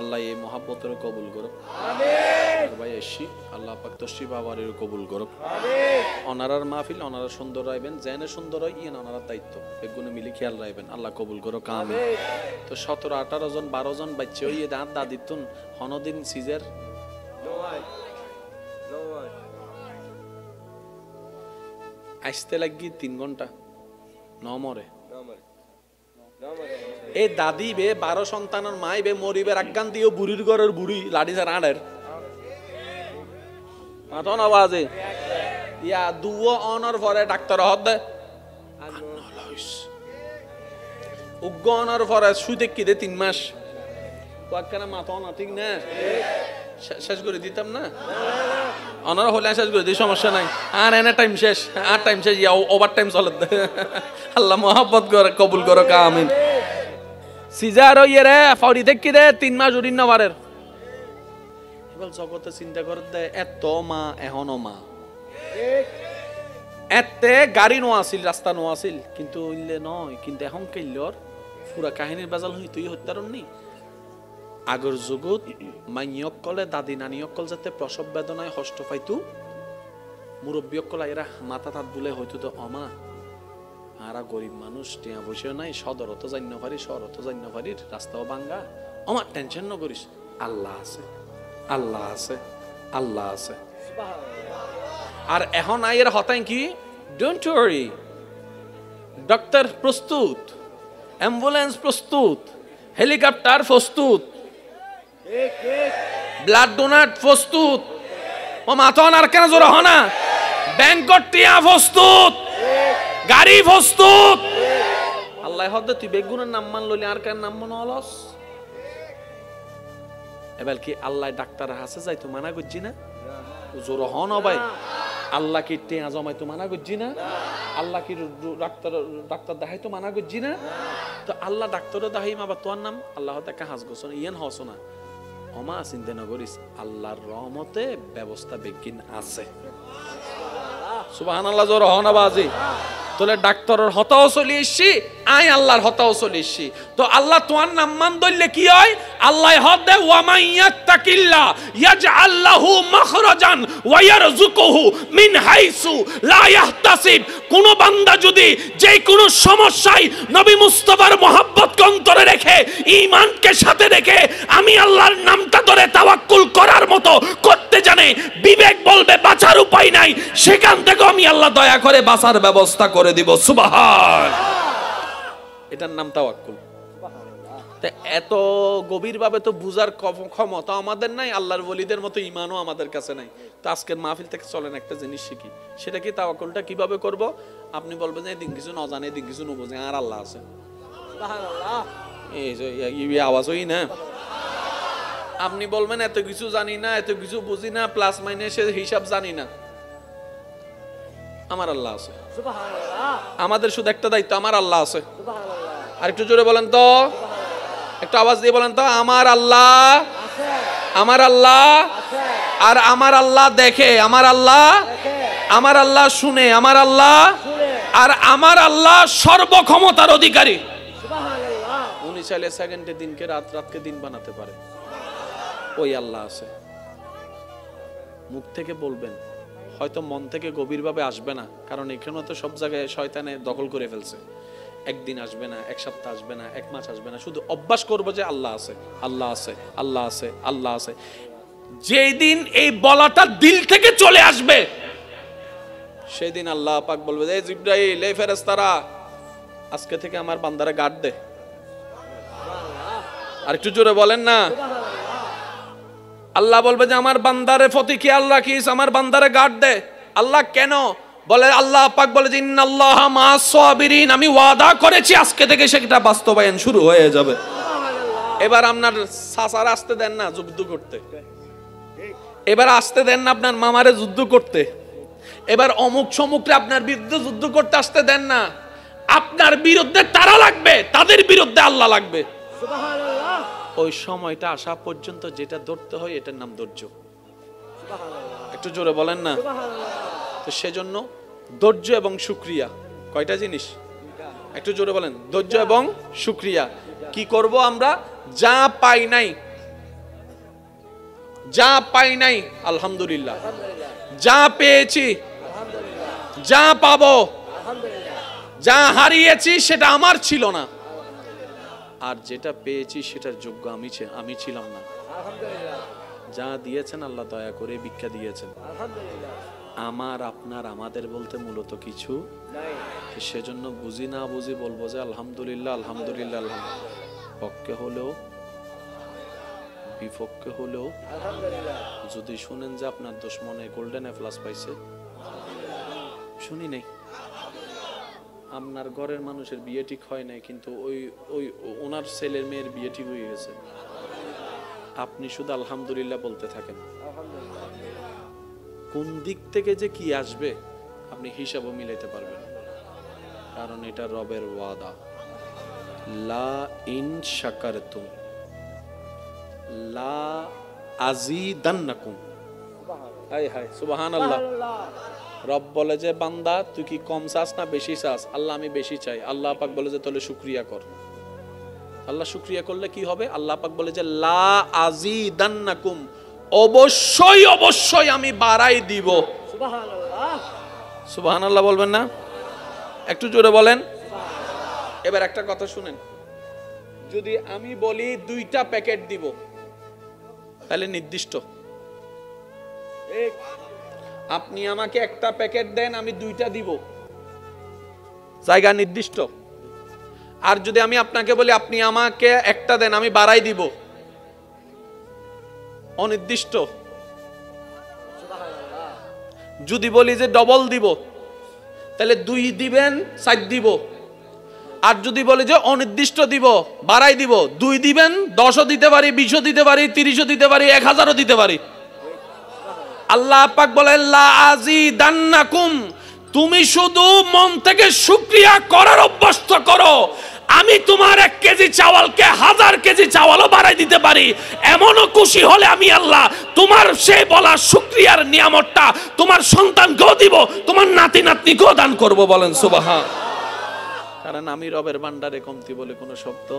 আল্লাহ এই মহাব্বতের কবুল করুক আমিন ভাই এসি আল্লাহ পাক তশরিফ আওয়ারের কবুল করুক আমিন ওনারার মাহফিল ওনারা সুন্দর রাখবেন জেনে সুন্দর হয় ইন ওনারার দায়িত্ব বেগুনে মিলি খেয়াল রাখবেন আল্লাহ কবুল করুক আমিন তো 17-18 জন 12 জন বাচ্চা হইয়ে দাঁত দাদিতুন হনদিন সিজার আসতে লাগি 3 ঘন্টা ন মরে এই দাদি বে 12 সন্তানের মাই বে মরিবের আজ্ঞান দিও বুড়ির ঘরের বুড়ি লাঠি ছাড়া আড়ের মাতন আওয়াজে ইয়া দুও অনর পরে ডাক্তার হদ উগ্র অনর পরে শুইতে কি দে 3 মাস কয়েকখানা মাতন ঠিক না শেষ করে দিতাম না অনার হলে শেষ করে দিই সমস্যা নাই আর এনে টাইম শেষ আর টাইম শেষ ইয়া ওভার টাইম চলে আল্লাহ মহব্বত করে কবুল করো আমিন সিজার ইয়ে রে ফাউরি দেখি রে 3 মাস উড়িন না বারের এবার জগতে চিন্তা করে দে এত মা এখনো মা এতে গাড়ি নো আসিল রাস্তা নো আসিল কিন্তু ইল্লে নয় কিন্তু এখন কেইলর পুরা কাহিনীর বাজাল হইতই হত্যারণ নি আগর যুগত মাইয়কলে দাদি নানিয়কল যাতে প্রসব বেদনায় কষ্ট পাইতো মুরব্বীয়কল এরা মাথা তাত বুলে হইতো তো অমা আরা গরিব মানুষ টিয়া বসে নাই সদরত জান্য পারি শহরত জান্য পারি রাস্তাও ভাঙ্গা আমার টেনশন ন করিস আল্লাহ আছে আল্লাহ আছে আল্লাহ আছে আর এখন আইয়ের হতাই কি ডোন্ট ওয়ারি ডক্টর প্রস্তুত অ্যাম্বুলেন্স প্রস্তুত হেলিকপ্টার প্রস্তুত ব্লাড ডোনার প্রস্তুত ও মাথন আর কেন জোর হনা ব্যাংকট টিয়া প্রস্তুত গাড়ি প্রস্তুত আল্লাহ হদ তুই বেগুনের নাম মান লইলি আর কেন নাম মনে অলস এবার কি আল্লাহ ডাক্তার হাসে যাই তো মানা করছি না জোর হন ভাই আল্লাহ কি টিয়া জমাই তো মানা করছি না আল্লাহ কি ডাক্তার দেখাই তো মানা করছি না তো আল্লাহ ডাক্তারও দেখাই আবার তোর নাম আল্লাহ দেখা হাস গোসন ইয়ান হস না অমা চিন্তা নগরিস আল্লাহর রহমতে ব্যবস্থা বিজ্ঞান আছে সুবহানাল্লাহ জোর হন বাজি তোলে ডাক্তারের হতাও চলে এসছি আই আল্লাহর হতাও চলে এসছি তো আল্লাহ তোমার নাম মান ধরলে কি হয় আল্লাহ হদ দে ওয়া মান ইয়াত্তাকিল্লাহ ইয়াজআল লাহু মাখরাজান ওয়া ইয়ারযুকুহু মিন হাইসু লা ইয়াহতাসিব কোন বান্দা যদি যে কোন সমস্যায় নবী মুস্তাফার মহব্বতকে অন্তরে রেখে ঈমানকে সাথে রেখে আমি আল্লাহর নামটা ধরে তাওয়াক্কুল করার মতো করতে জানে বিবেক বলবে বাঁচার উপায় নাই সেখান থেকে আমি আল্লাহ দয়া করে বাঁচার ব্যবস্থা করে দিব সুবহান এটার নাম তাওয়াক্কুল এত গভীর ভাবে তো বুঝার ক্ষমতা আমাদের নাই আল্লাহর ওলিদের মতো ঈমানও আমাদের কাছে নাই তো আজকের মাহফিল থেকে চলেন একটা জিনিস শিখি সেটা কি তাওয়াক্কুলটা কিভাবে করব আপনি বলবেন যে দিন কিছু না জানে দিন কিছু না বোঝে আর আল্লাহ আছে সুবহানাল্লাহ এই যে এই আওয়াজ হই না আপনি বলবেন এত কিছু জানি না এত কিছু বুঝি না প্লাস মাইনাসের হিসাব জানি না আমার আল্লাহ আছে সুবহানাল্লাহ আমাদের শুধু একটা দায়িত্ব আমার আল্লাহ আছে সুবহানাল্লাহ আর একটু জোরে বলেন তো একটু আওয়াজ দিয়ে বলেন তো আমার আল্লাহ আছে আমার আল্লাহ আছে আর আমার আল্লাহ দেখে আমার আল্লাহ দেখে আমার আল্লাহ শুনে আমার আল্লাহ শুনে আর আমার আল্লাহ সর্বক্ষমতার অধিকারী সুবহানাল্লাহ উনি চাইলে সেকেন্ডে দিনকে রাত রাতকে দিন বানাতে পারে ওই আল্লাহ আছে মুখ থেকে বলবেন হয়তো মন থেকে গভীরভাবে আসবে না কারণ এখানে তো সব জায়গায় শয়তানে দখল করে ফেলছে একদিন আসবে না এক সপ্তাহ আসবে না এক মাস আসবে না শুধু অভ্যাস করবো যে আল্লাহ আছে আল্লাহ আছে আল্লাহ আছে আল্লাহ আছে যেই দিন এই বলাটা দিল থেকে চলে আসবে সেই দিন আল্লাহ পাক বলবে এই জিবরাইল এই ফেরেশতারা আজকে থেকে আমার বান্দারে গার্ড দে আর একটু জোরে বলেন না আল্লাহ বলবে যে আমার বান্দারে প্রতি খেয়াল রাখিস আমার বান্দারে গার্ড দে আল্লাহ কেন বলে আল্লাহ পাক বলে যে ইন্নাল্লাহা মা'আস সাবিরিন আমি ওয়াদা করেছি আজকে থেকে সেটা বাস্তবায়ন শুরু হয়ে যাবে এবার আপনার চাচার আসতে দেন না যুদ্ধ করতে এবার আসতে দেন না আপনার মামারে যুদ্ধ করতে এবার অমুক সমুকরে আপনার বিরুদ্ধে যুদ্ধ করতে আসতে দেন না আপনার বিরুদ্ধে তারা লাগবে তাদের বিরুদ্ধে আল্লাহ লাগবে সুবহানাল্লাহ ওই সময়টা আসা পর্যন্ত যেটা ধরতে হয় এটার নাম ধৈর্য সুবহানাল্লাহ একটু জোরে বলেন না সুবহানাল্লাহ তো সেজন্য ধৈর্য এবং শুকরিয়া কয়টা জিনিস একটু জোরে বলেন ধৈর্য এবং শুকরিয়া কি করব আমরা যা পাই নাই আলহামদুলিল্লাহ যা পেয়েছি আলহামদুলিল্লাহ যা পাবো আলহামদুলিল্লাহ যা হারিয়েছি সেটা আমার ছিল না আর যেটা পেয়েছি সেটার যোগ্য আমি ছিলাম না আলহামদুলিল্লাহ যা দিয়েছেন আল্লাহ দয়া করে ভিক্ষা দিয়েছেন আলহামদুলিল্লাহ আমার আপনার আমাদের বলতে মূলত কিছু নাই সেজন্য বুঝি না বুঝি বলবো যে আলহামদুলিল্লাহ আলহামদুলিল্লাহ আলহামদুলিল্লাহ পক্ষে হলেও বিপক্ষে হলেও যদি শুনেন যে আপনার দুশমনে গোল্ডেন এ প্লাস পাইছে, শুনি নাই, আপনার ঘরের মানুষের বিয়ে ঠিক হয় নাই, কিন্তু ওই ওই ওনার ছেলের মেয়ের বিয়ে ঠিক হয়ে গেছে, আপনি শুধু আলহামদুলিল্লাহ বলতে থাকেন। কোন দিক থেকে যে কি আসবে আপনি হিসাবও মিলাইতে পারবেন, কারণ এটা রবের ওয়াদা। লা ইন শাকারতুম লা আযীদান্নাকুম। হায় হায় সুবহানাল্লাহ। রব বলে যে বান্দা তুই কি কম চাস না বেশি চাস? আল্লাহ আমি বেশি চাই। আল্লাহ পাক বলে যে তাহলে শুকরিয়া কর। আল্লাহ শুকরিয়া করলে কি হবে? আল্লাহ পাক বলে যে লা আযীদান্নাকুম, অবশ্যই অবশ্যই আমি বাড়াই দিব। সুবহানাল্লাহ। সুবহানাল্লাহ বলবেন না? একটু জোরে বলেন। এবার একটা কথা শুনেন, যদি আমি বলি 2টা প্যাকেট দিব তাহলে নির্দিষ্ট, আপনি আমাকে একটা প্যাকেট দেন আমি 2টা দিব, জায়গা নির্দিষ্ট। আর যদি আমি আপনাকে বলি আপনি আমাকে একটা দেন আমি বাড়াই দিব, অনির্দিষ্ট। যদি বলি যে ডবল দিব তাহলে 2 দিবেন 4 দিব। আর যদি বলি যে অনির্দিষ্ট দিব বাড়াই দিব, 2 দিবেন 10ও দিতে পারি, 20ও দিতে পারি, 30ও দিতে পারি, 1000ও দিতে পারি। আল্লাহ পাক বলেন লা আযীদান্নাকুম, তুমি শুধু মন থেকে শুকরিয়া করার অভ্যস্ত করো, আমি তোমার 1 কেজি চাওয়ালকে 1000 কেজি চাওয়ালও বাড়াই দিতে পারি। এমনও খুশি হলে আমি আল্লাহ তোমার সে বলা শুকরিয়ার নিয়ামতটা তোমার সন্তানকেও দিব, তোমার নাতি নাতনিকেও দান করব। বলেন সুবহান। কারণ আমি রবের ভান্ডারে কমতি বলে কোনো শব্দ,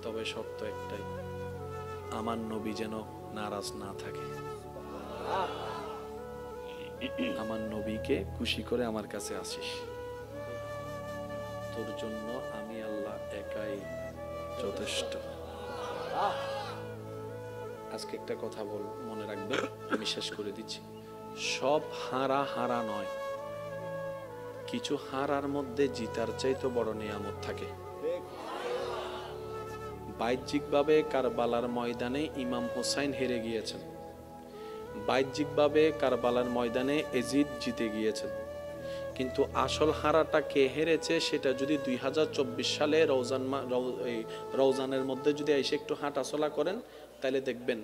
তবে শর্ত একটাই, আমার নবী যেন নারাজ না থাকে। আমার নবীকে খুশি করে আমার কাছে আসিস, তোর জন্য আমি আল্লাহ একাই যথেষ্ট। আজকে একটা কথা মনে রাখবেন, আমি শেষ করে দিচ্ছি। সব হারা হারা নয়, কিছু হারার মধ্যে জিতার চাইতে বড় নিয়ামত থাকে। বাহ্যিকভাবে কারবালার ময়দানে ইমাম হোসাইন হেরে গিয়েছেন, বাহ্যিকভাবে কারবালার ময়দানে এজিদ জিতে গিয়েছেন, কিন্তু আসল হারাটা কে হেরেছে সেটা যদি 2024 সালে রওজানের মধ্যে যদি এসে একটু হাঁটাচলা করেন তাহলে দেখবেন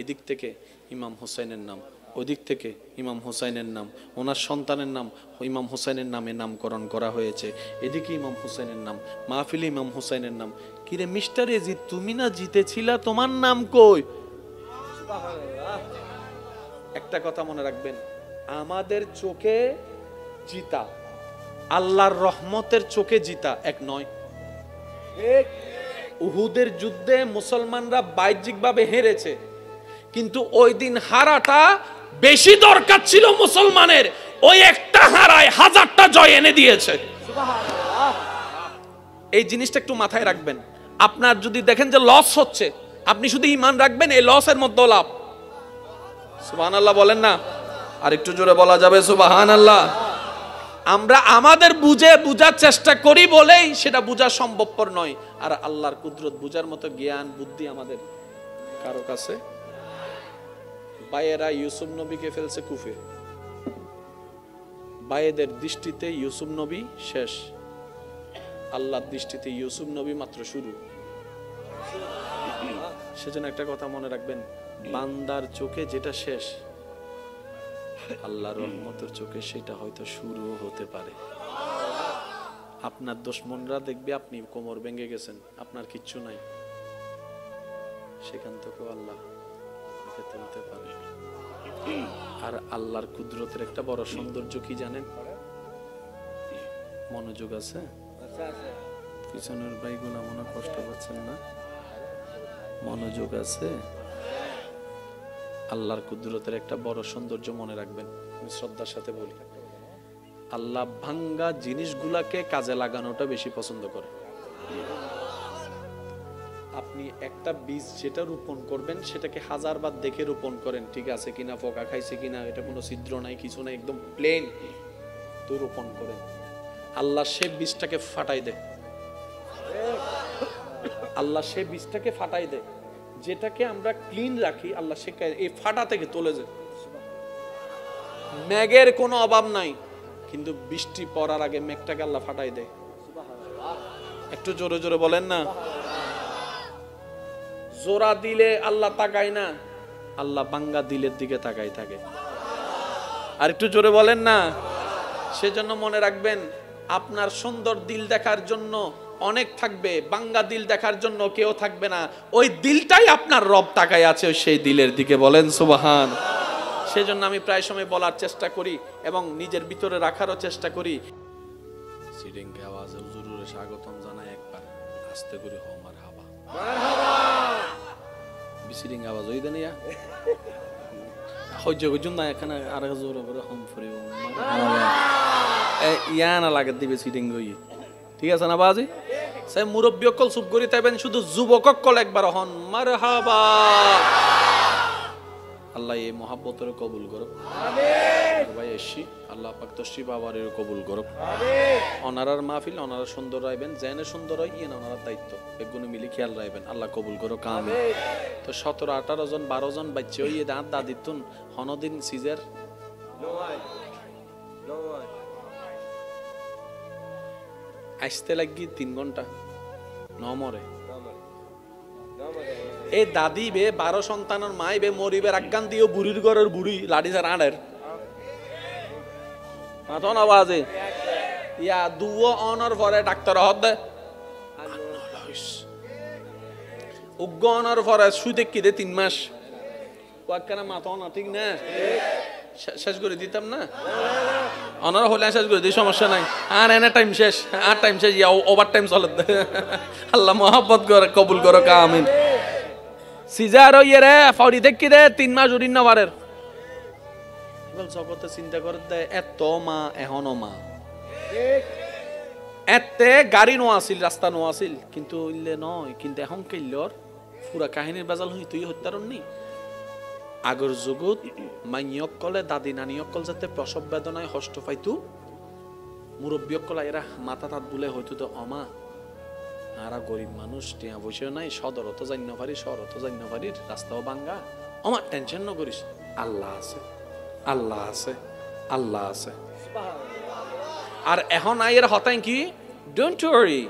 এদিক থেকে ইমাম হোসাইনের নাম, ওদিক থেকে ইমাম হোসাইনের নাম, ওনার সন্তানের নাম ইমাম হোসাইনের নামে নামকরণ করা হয়েছে, এদিকে ইমাম হোসাইনের নাম, মাহফিলে ইমাম হোসাইনের নাম। কিরে মিস্টার এজিদ, তুমি না জিতেছিলা, তোমার নাম কই? একটা কথা মনে রাখবেন, আমাদের চোখে জিতা আল্লাহর রহমতের চোখে জিতা এক নয়। উহুদের যুদ্ধে মুসলমানরা বাহ্যিকভাবে হেরেছে, কিন্তু ওই দিন হারাটা বেশি দরকার ছিল মুসলমানের, ওই একটা হারায় 1000টা জয় এনে দিয়েছে। এই জিনিসটা একটু মাথায় রাখবেন। আপনার যদি দেখেন যে লস হচ্ছে, আপনি শুধু ঈমান রাখবেন এই লসের মধ্যে লাভ। সুবহানাল্লাহ বলেন না? আর একটু জোরে বলা যাবে সুবহানাল্লাহ? আমরা আমাদের বুঝার চেষ্টা করি বলেই সেটা বোঝা সম্ভবপর নয়। আর আল্লাহর কুদরত বুঝার মতো জ্ঞান বুদ্ধি আমাদের কারো কাছে। বায়েরা ইউসুফ নবীকে ফেলছে কুফে, বায়েদের দৃষ্টিতে ইউসুফ নবী শেষ, আল্লাহর দৃষ্টিতে ইউসুফ নবী মাত্র শুরু। সেজন্য একটা কথা মনে রাখবেন, বান্দার চোখে যেটা শেষ আল্লাহর রহমতের চোখে সেটা হয়তো শুরু হতে পারে। আপনার দুশমনরা দেখবে আপনি কোমর ভেঙে গেছেন, আপনার কিচ্ছু নাই, সেখান থেকেও আল্লাহ তুলতে পারে। আর আল্লাহর কুদরতের একটা বড় সৌন্দর্য কি জানেন? মনোযোগ আছে? পিছনের ভাইগুলো মনে কষ্ট পাচ্ছেন না? মনোযোগ আছে? আল্লাহর কুদরতের একটা বড় সৌন্দর্য মনে রাখবেন, আমি শ্রদ্ধার সাথে বলি, আল্লাহ ভাঙ্গা জিনিসগুলাকে কাজে লাগানোটা বেশি পছন্দ করে। আপনি একটা বীজ যেটা রোপণ করবেন সেটাকে 1000 বার দেখে রোপণ করেন, ঠিক আছে কিনা, পোকা খাইছে কিনা, এটা কোনো ছিদ্র নাই, কিছু নাই, একদম প্লেন, তো রোপণ করেন। আল্লাহ সে বীজটাকে ফাটাই দেয়, আল্লাহ সে বীজটাকে ফাটাই দেয়, যেটাকে আমরা ক্লিন রাখি আল্লাহ সে এই ফাটা থেকে তুলে যায়। মেঘের কোনো অভাব নাই, কিন্তু বৃষ্টি পড়ার আগে মেঘটাকে আল্লাহ ফাটাই দেয়। একটু জোরে জোরে বলেন না। জোড়া দিলে আল্লাহ তাকায় না, আল্লাহ বাঙ্গা দিলের দিকে তাকাই থাকে। আর একটু জোরে বলেন না। সেজন্য মনে রাখবেন, আপনার সুন্দর দিল দেখার জন্য অনেক থাকবে, বাঙ্গা দিল দেখার জন্য কেউ থাকবে না। ওই দিলটাই আপনার রব তাকায় আছে সেই দিলের দিকে, বলেন সুবহান। সেজন্য আমি প্রায় সময় বলার চেষ্টা করি এবং নিজের ভিতরে রাখারও চেষ্টা করি। সিডিংকে আওয়াজে হুজুরে স্বাগতম জানাই, একবার আস্তে করে হো মারহাবা। বিসিডিং আওয়াজ হই দেন ইয়া হইজো গজুন না এখানে আর জোরে করে হম ফরি ইয়া না লাগে দিবে সিডিং হই, ঠিক আছে না বাজি? সে মুরব্বী অকল চুপ করি তাইবেন, শুধু যুবক অকল একবার হন মারহাবা। আল্লাহ এই মহাব্বতের কবুল করুক। ভাই এসছি, আল্লাহ পাক তশরিফ আওয়ারের কবুল করুক। অনারার মাহফিল অনারা সুন্দর রাখবেন, জেনে সুন্দর হয় ইয়ে ওনার দায়িত্ব, এগুলো মিলি খেয়াল রাখবেন। আল্লাহ কবুল করুক, আমিন। তো 17, 18 জন 12 জন বাচ্চা হইয়ে দাঁত দাদিতুন হনদিন সিজের আসতে লাগি 3 ঘন্টা নমরে। এই দাদি বে 12 সন্তানের মাই বে মরিবে আজ্ঞান দিও বুড়ির ঘরের বুড়ি লাঠি সার আড়ের মাথন আওয়াজে ইয়া দুও অনর পরে ডাক্তার হদ উগ্র অনর পরে শুতে কি দে 3 মাস ওয়াক্কানা মাথন ঠিক না শেষ করে দিতাম না, অনার হলে শেষ করে দিই, সমস্যা নাই। আর এনে টাইম শেষ, আর টাইম শেষ, ইয়া ওভার টাইম চলে। আল্লাহ মহব্বত করে কবুল করো, আমিন। সিজার ইয়ে রে ফাউরি দেখি রে 3 মাস উড়িন না পারের জগতে চিন্তা করে দে, এত মা এখনো মা, এতে গাড়ি নো আসিল, রাস্তা নো আসিল, কিন্তু ইল্লে নয়, কিন্তু এখন কেল্লর পুরা কাহিনীর বাজাল হই তুই হত্যারণ নি। আগর যুগত মাইয়কলে দাদি নানিয়কল যাতে প্রসব বেদনায় কষ্ট পাইতো, মুরব্বীকল এরা মাথা তাত বলে হইতো তো অমা আরা গরিব মানুষ, টিয়া বসে নাই, সদরত জান্য পারি, শহরত জান্য পারি, রাস্তাও ভাঙ্গা, আমার টেনশন ন করিস, আল্লাহ আছে, আল্লাহ আছে, আল্লাহ আছে। আর এখন আইয়ের হতাই কি, ডোন্ট ওয়ারি,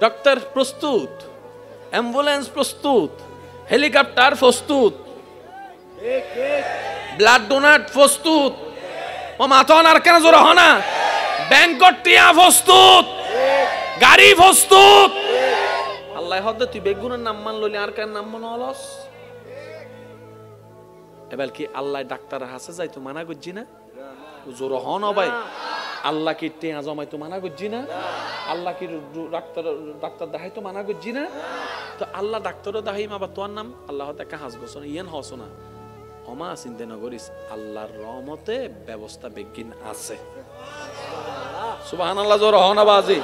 ডক্টর প্রস্তুত, অ্যাম্বুলেন্স প্রস্তুত, হেলিকপ্টার প্রস্তুত, ব্লাড ডোনার প্রস্তুত, ও মাথন আর কেন জোর হনা, ব্যাংকট টিয়া প্রস্তুত, গাড়ি প্রস্তুত। আল্লাহ হদ তুই বেগুনের নাম মান লইলি আর কার নাম মনে হলস। এবার কি আল্লাহ ডাক্তার হাসে যাই তো মানা করছি না, জোর হন ভাই, আল্লাহ কি টিয়া জমাই তো মানা করছি না, আল্লাহ কি ডাক্তার দেখাই তো মানা করছি না। তো আল্লাহ ডাক্তারও দেখাই আবার তোর নাম আল্লাহ দেখা হাস গোসন ইয়েন হস না, অমা চিন্তা নগরিস, আল্লাহর রহমতে ব্যবস্থা বিজ্ঞান আছে। সুবহানাল্লাহ, জোর হন বাজি।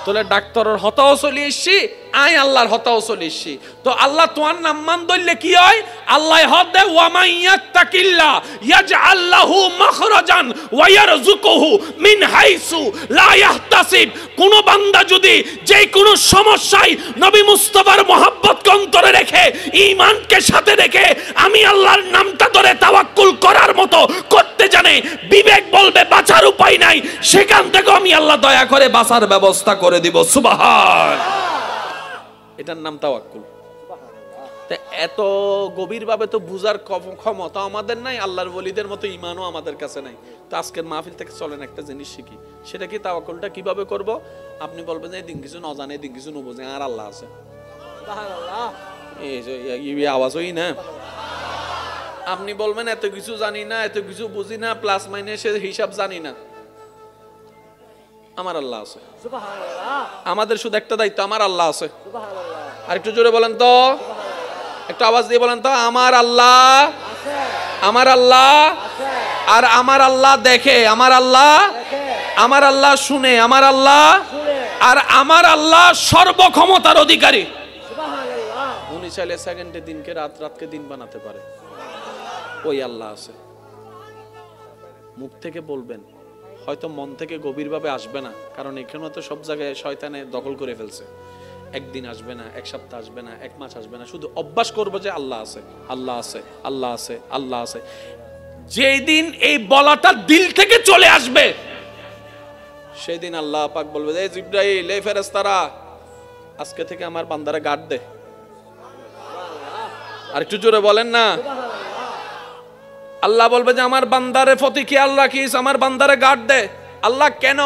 তোলে ডাক্তারের হতাও চলে এসছি, আই আল্লাহর হতাও চলে এসছি। তো আল্লাহ তোমার নাম মান ধরলে কি হয়, আল্লাহ হদে ওয়া মান ইয়াত্তাকিল্লাহ ইয়াজআল লাহু মাখরাজান ওয়া ইয়ারযুকুহু মিন হাইসু লা ইয়াহতাসিব। কোন বান্দা যদি যে কোন সমস্যায় নবী মুস্তাফার মহব্বতকে অন্তরে রেখে, ঈমানকে সাথে রেখে, আমি আল্লাহর নামটা ধরে তাওয়াক্কুল করার মতো করতে জানে, বিবেক বলবে বাঁচার উপায় নাই, সেখান থেকে আমি আল্লাহ দয়া করে বাঁচার ব্যবস্থা করে দিব। সুবহান, এটার নাম তাওয়াক্কুল। এত গভীর ভাবে তো বুঝার ক্ষমতা আমাদের নাই, আল্লাহর ওলিদের মতো ঈমানও আমাদের কাছে নাই। তো আজকের মাহফিল থেকে চলেন একটা জিনিস শিখি, সেটা কি তাওয়াক্কুলটা কিভাবে করব। আপনি বলবেন যে দিন কিছু ন জানে, দিন কিছু নবুঝে, আর আল্লাহ আছে, এই আওয়াজ হই না। আপনি বলবেন এত কিছু জানি না, এত কিছু বুঝি না, প্লাস মাইনাসের হিসাব জানি না, আমার আল্লাহ আছে। আমাদের শুধু একটা দায়িত্ব, আমার আল্লাহ আছে। আর একটু জোরে বলেন তো, একটু আওয়াজ দিয়ে বলেন তো, আমার আল্লাহ, আমার আল্লাহ, আর আমার আল্লাহ দেখে, আমার আল্লাহ, আমার আল্লাহ শুনে, আমার আল্লাহ, আর আমার আল্লাহ সর্বক্ষমতার অধিকারী। উনি চাইলে সেকেন্ডে দিনকে রাত, রাতকে দিন বানাতে পারে, ওই আল্লাহ আছে। মুখ থেকে বলবেন হয়তো মন থেকে গভীরভাবে আসবে না, কারণ এখানে তো সব জায়গায় শয়তানে দখল করে ফেলছে। একদিন আসবে না, এক সপ্তাহ আসবে না, এক মাস আসবে না, শুধু অভ্যাস করবো যে আল্লাহ আছে, আল্লাহ আছে, আল্লাহ আছে, আল্লাহ আছে। যেই দিন এই বলাটা দিল থেকে চলে আসবে, সেই দিন আল্লাহ পাক বলবে, এই জিবরাইল, এই ফেরেশতারা, আজকে থেকে আমার বান্দারে গার্ড দে। আর একটু জোরে বলেন না। আল্লাহ বলবে যে আমার বান্দারে প্রতি খেয়াল রাখিস, আমার বান্দারে গার্ড দে। আল্লাহ কেন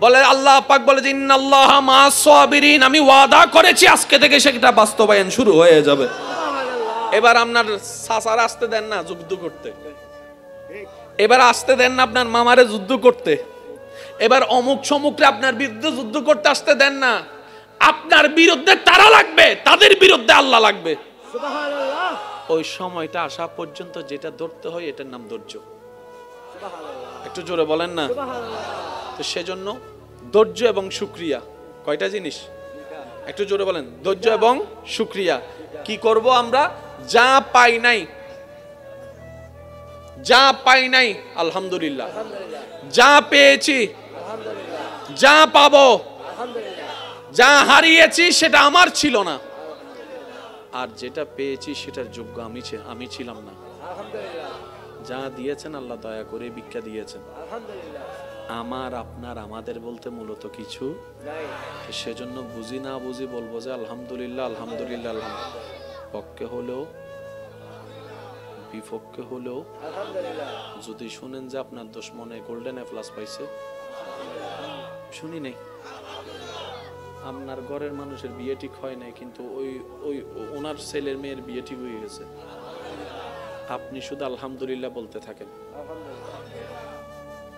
বলে? আল্লাহ পাক বলে যে ইন্নাল্লাহা মা'আস সাবিরিন, আমি ওয়াদা করেছি আজকে থেকে সেটা বাস্তবায়ন শুরু হয়ে যাবে। এবার আপনার চাচার আসতে দেন না যুদ্ধ করতে, এবার আসতে দেন না আপনার মামারে যুদ্ধ করতে, এবার অমুক সমুকরে আপনার বিরুদ্ধে যুদ্ধ করতে আসতে দেন না। আপনার বিরুদ্ধে তারা লাগবে, তাদের বিরুদ্ধে আল্লাহ লাগবে। সুবহানাল্লাহ। ওই সময়টা আসা পর্যন্ত যেটা ধরতে হয় এটার নাম ধৈর্য। সুবহানাল্লাহ। একটু জোরে বলেন না। সুবহানাল্লাহ। তো সেজন্য ধৈর্য এবং শুকরিয়া কয়টা জিনিস? একটু জোরে বলেন। ধৈর্য এবং শুকরিয়া। কি করব আমরা? যা পাই নাই, যা পাই নাই আলহামদুলিল্লাহ, যা পেয়েছি আলহামদুলিল্লাহ, যা পাবো আলহামদুলিল্লাহ, যা হারিয়েছি সেটা আমার ছিল না, আর যেটা পেয়েছি সেটার যোগ্য আমি ছিলাম না। আলহামদুলিল্লাহ। যা দিয়েছেন আল্লাহ দয়া করে ভিক্ষা দিয়েছেন। আলহামদুলিল্লাহ। আমার আপনার আমাদের বলতে মূলত কিছু নাই, সেজন্য বুঝি না বুঝি বলবো যে আলহামদুলিল্লাহ, আলহামদুলিল্লাহ, আলহামদুলিল্লাহ। পক্ষে হলেও বিপক্ষে হলেও আলহামদুলিল্লাহ। যদি শুনেন যে আপনার দুশমনে গোল্ডেন এ প্লাস পাইছে, শুনি নাই, আপনার ঘরের মানুষের বিয়ে ঠিক হয় নাই, কিন্তু ওই ওনার ছেলের মেয়ের বিয়ে ঠিক হয়ে গেছে, আপনি শুধু আলহামদুলিল্লাহ বলতে থাকেন।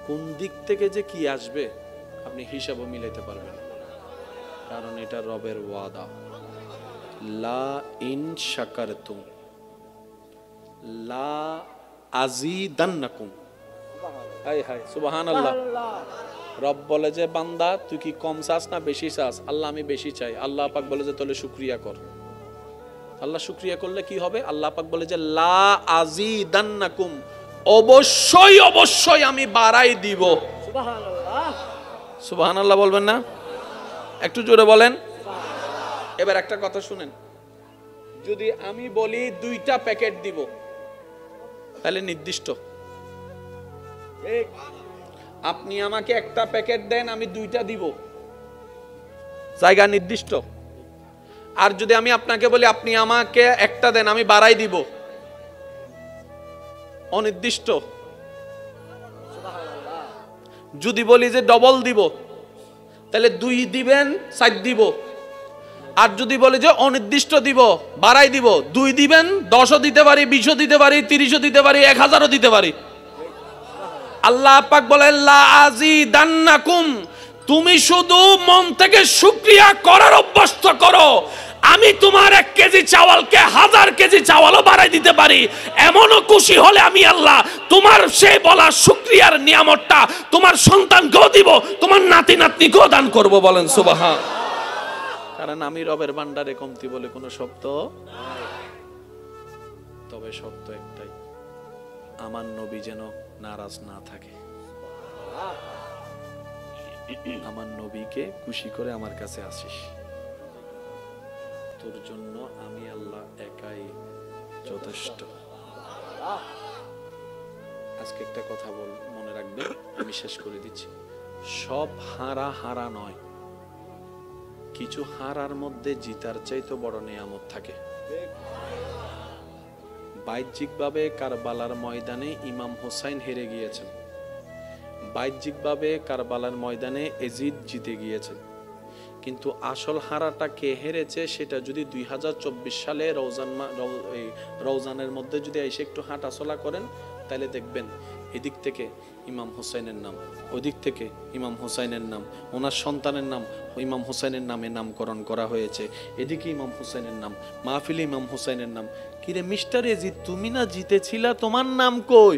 কোন দিক থেকে যে কি আসবে আপনি হিসাবও মিলাইতে পারবেন, কারণ এটা রবের ওয়াদা। লা ইন শাকারতুম লা আযীদান্নাকুম। হাই হাই সুবহানাল্লাহ। রব বলে যে বান্দা তুই কি কম চাস না বেশি চাস? আল্লাহ আমি বেশি চাই। আল্লাহ পাক বলে যে তাহলে শুকরিয়া কর। আল্লাহ শুকরিয়া করলে কি হবে? আল্লাহ পাক বলে যে লা আযীদান্নাকুম, অবশ্যই অবশ্যই আমি বাড়াই দিব। সুবহানাল্লাহ। সুবহানাল্লাহ বলবেন না? একটু জোরে বলেন। এবার একটা কথা শুনেন, যদি আমি বলি 2টা প্যাকেট দিব তাহলে নির্দিষ্ট, আপনি আমাকে একটা প্যাকেট দেন আমি 2টা দিব, জায়গা নির্দিষ্ট। আর যদি আমি আপনাকে বলি আপনি আমাকে একটা দেন আমি বাড়াই দিব, অনির্দিষ্ট। যদি বলি যে ডবল দিব তাহলে 2 দিবেন 4 দিব, আর যদি বলি যে অনির্দিষ্ট দিব বাড়াই দিব, 2 দিবেন 10ও দিতে পারি, 20ও দিতে পারি, 30ও দিতে পারি, 1000ও দিতে পারি। আল্লাহ পাক বলেন লা আযীদান্নাকুম, তুমি শুধু মন থেকে শুকরিয়া করার অভ্যস্ত করো, আমি তোমার 1 কেজি চাওয়ালকে 1000 কেজি চাওয়ালও বাড়াই দিতে পারি। এমনও খুশি হলে আমি আল্লাহ তোমার সেই বলা শুকরিয়ার নিয়ামতটা তোমার সন্তানকেও দিব, তোমার নাতি নাতনিকেও দান করব। বলেন সুবহান। কারণ আমি রবের ভান্ডারে কমতি বলে কোনো শব্দ নাই, তবে শব্দ একটাই, আমার নবী যেন নারাজ না থাকে, আমার নবীকে খুশি করে আমার কাছে আসিস, তোর জন্য আমি আল্লাহ একাই যথেষ্ট। আজকে একটা কথা মনে রাখবে, আমি শেষ করে দিচ্ছি। সব হারা হারা নয়, কিছু হারার মধ্যে জিতার চাইতে বড় নিয়ামত থাকে। বাহ্যিকভাবে কারবালার ময়দানে ইমাম হোসাইন হেরে গিয়েছেন, বাহ্যিকভাবে কারবালার ময়দানে এজিদ জিতে গিয়েছেন, কিন্তু আসল হারাটা কে হেরেছে সেটা যদি 2024 সালে রওজানের মধ্যে যদি এসে একটু হাঁটাচলা করেন তাহলে দেখবেন এদিক থেকে ইমাম হোসাইনের নাম, ওদিক থেকে ইমাম হোসাইনের নাম, ওনার সন্তানের নাম ইমাম হোসাইনের নামে নামকরণ করা হয়েছে, এদিকে ইমাম হোসাইনের নাম, মাহফিলে ইমাম হোসাইনের নাম। কিরে মিস্টার এজিদ, তুমি না জিতেছিলা, তোমার নাম কই?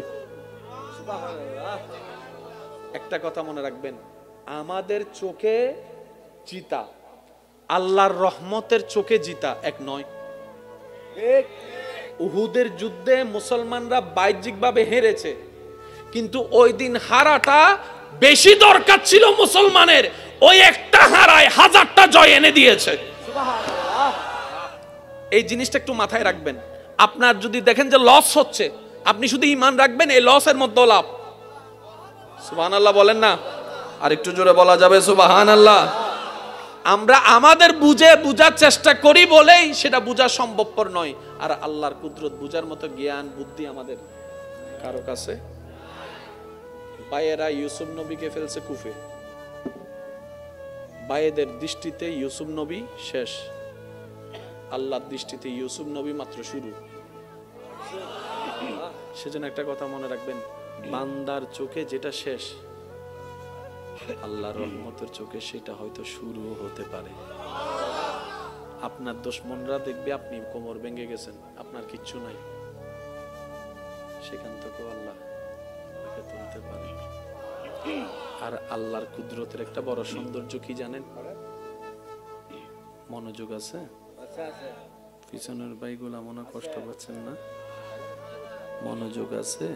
একটা কথা মনে রাখবেন, আমাদের চোখে জিতা আল্লাহর রহমতের চোখে জিতা এক নয়। উহুদের যুদ্ধে মুসলমানরা বাহ্যিকভাবে হেরেছে, কিন্তু ওই দিন হারাটা বেশি দরকার ছিল মুসলমানের, ওই একটা হারায় হাজারটা জয় এনে দিয়েছে। এই জিনিসটা একটু মাথায় রাখবেন। আপনার যদি দেখেন যে লস হচ্ছে, আপনি শুধু ঈমান রাখবেন, এই লসের মধ্যে লাভ। সুবহানাল্লাহ বলেন না? আর একটু জোরে বলা যাবে সুবহানাল্লাহ? আমরা আমাদের বুঝার চেষ্টা করি বলেই সেটা বোঝা সম্ভবপর নয়। আর আল্লাহর কুদরত বুঝার মতো জ্ঞান বুদ্ধি আমাদের কারো কাছে। বায়েরা ইউসুফ নবীকে ফেলছে কুফে, বায়েদের দৃষ্টিতে ইউসুফ নবী শেষ, আল্লাহর দৃষ্টিতে ইউসুফ নবী মাত্র শুরু। সেজন্য একটা কথা মনে রাখবেন, বান্দার চোখে যেটা শেষ, আল্লাহর রহমতের চোখে সেটা হয়তো শুরু হতে পারে। আপনার দুশমনরা দেখবে আপনি কোমর ভেঙে গেছেন, আপনার কিচ্ছু নাই, সেখান থেকেও আল্লাহ তাকে তুলতে পারে। আর আল্লাহর কুদরতের একটা বড় সৌন্দর্য কি জানেন? মনোযোগ আছে? পিছনের ভাইগুলা মনে কষ্ট পাচ্ছেন না? মনোযোগ আছে?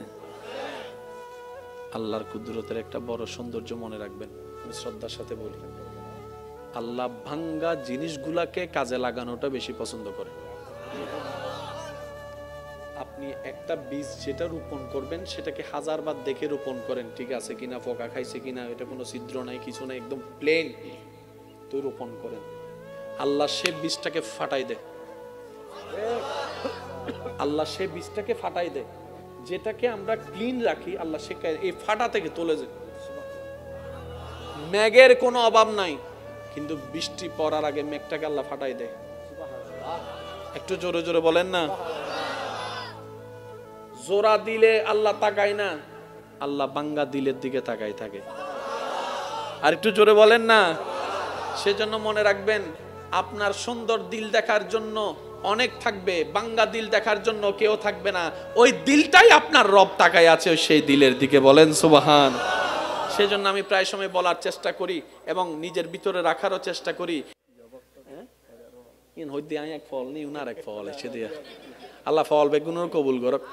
আল্লাহর কুদরতের একটা বড় সৌন্দর্য মনে রাখবেন, আমি শ্রদ্ধার সাথে বলি, আল্লাহ ভাঙ্গা জিনিসগুলাকে কাজে লাগানোটা বেশি পছন্দ করে। আপনি একটা বীজ যেটা রোপণ করবেন, সেটাকে হাজারবার দেখে রোপণ করেন, ঠিক আছে কিনা, পোকা খাইছে কিনা, এটা কোনো ছিদ্র নাই, কিছু নাই, একদম প্লেন, তো রোপণ করেন। আল্লাহ সে বীজটাকে ফাটাই দেয়, আল্লাহ সে বীজটাকে ফাটাই দেয়। যেটাকে আমরা ক্লিন রাখি, আল্লাহ সে এই ফাটা থেকে তুলে যায়। মেঘের কোনো অভাব নাই, কিন্তু বৃষ্টি পড়ার আগে মেঘটাকে আল্লাহ ফাটাই দেয়। একটু জোরে জোরে বলেন না? জোড়া দিলে আল্লাহ তাকায় না, আল্লাহ বাঙ্গা দিলের দিকে তাকাই থাকে। আর একটু জোরে বলেন না? সেজন্য মনে রাখবেন, আপনার সুন্দর দিল দেখার জন্য অনেক থাকবে, বাঙ্গা দিল দেখার জন্য কেউ থাকবে না। ওই দিলটাই আপনার রব তাকায় আছে সেই দিলের দিকে, বলেন সুবহান। সেজন্য আমি প্রায় সময় বলার চেষ্টা করি এবং নিজের ভিতরে রাখারও চেষ্টা করি, আল্লাহ ফল বেগুনের কবুল করুক।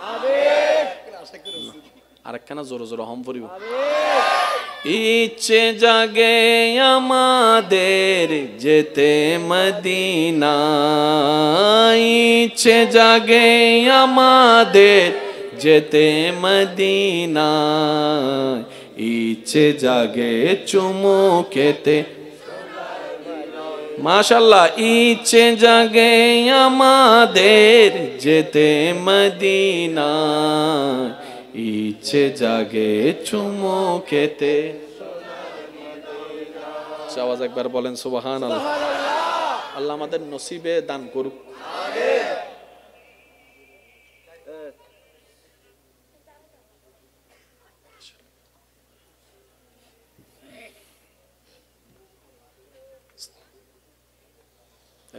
আরেকখানা জোরে জোরে হম পড়িব। ইচ্ছে জাগে আমাদের যেতে মদিনা, ইচ্ছে জাগে আমাদের যেতে মদিনা, ইচ্ছে জাগে চুমু খেতে, মাশাআল্লাহ, ইচ্ছে জাগে আমাদের যেতে মদিনা, ইচ্ছে জাগে চুমু খেতে। আওয়াজ একবার বলেন সুবহানাল্লাহ। আল্লাহ আমাদের নসিবে দান করুক।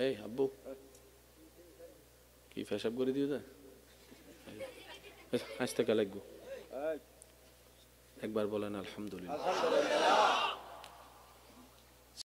এই আব্বু কি পেশাব করে দিও যা, আসতে কে লাগবো? একবার বলেন আলহামদুলিল্লাহ।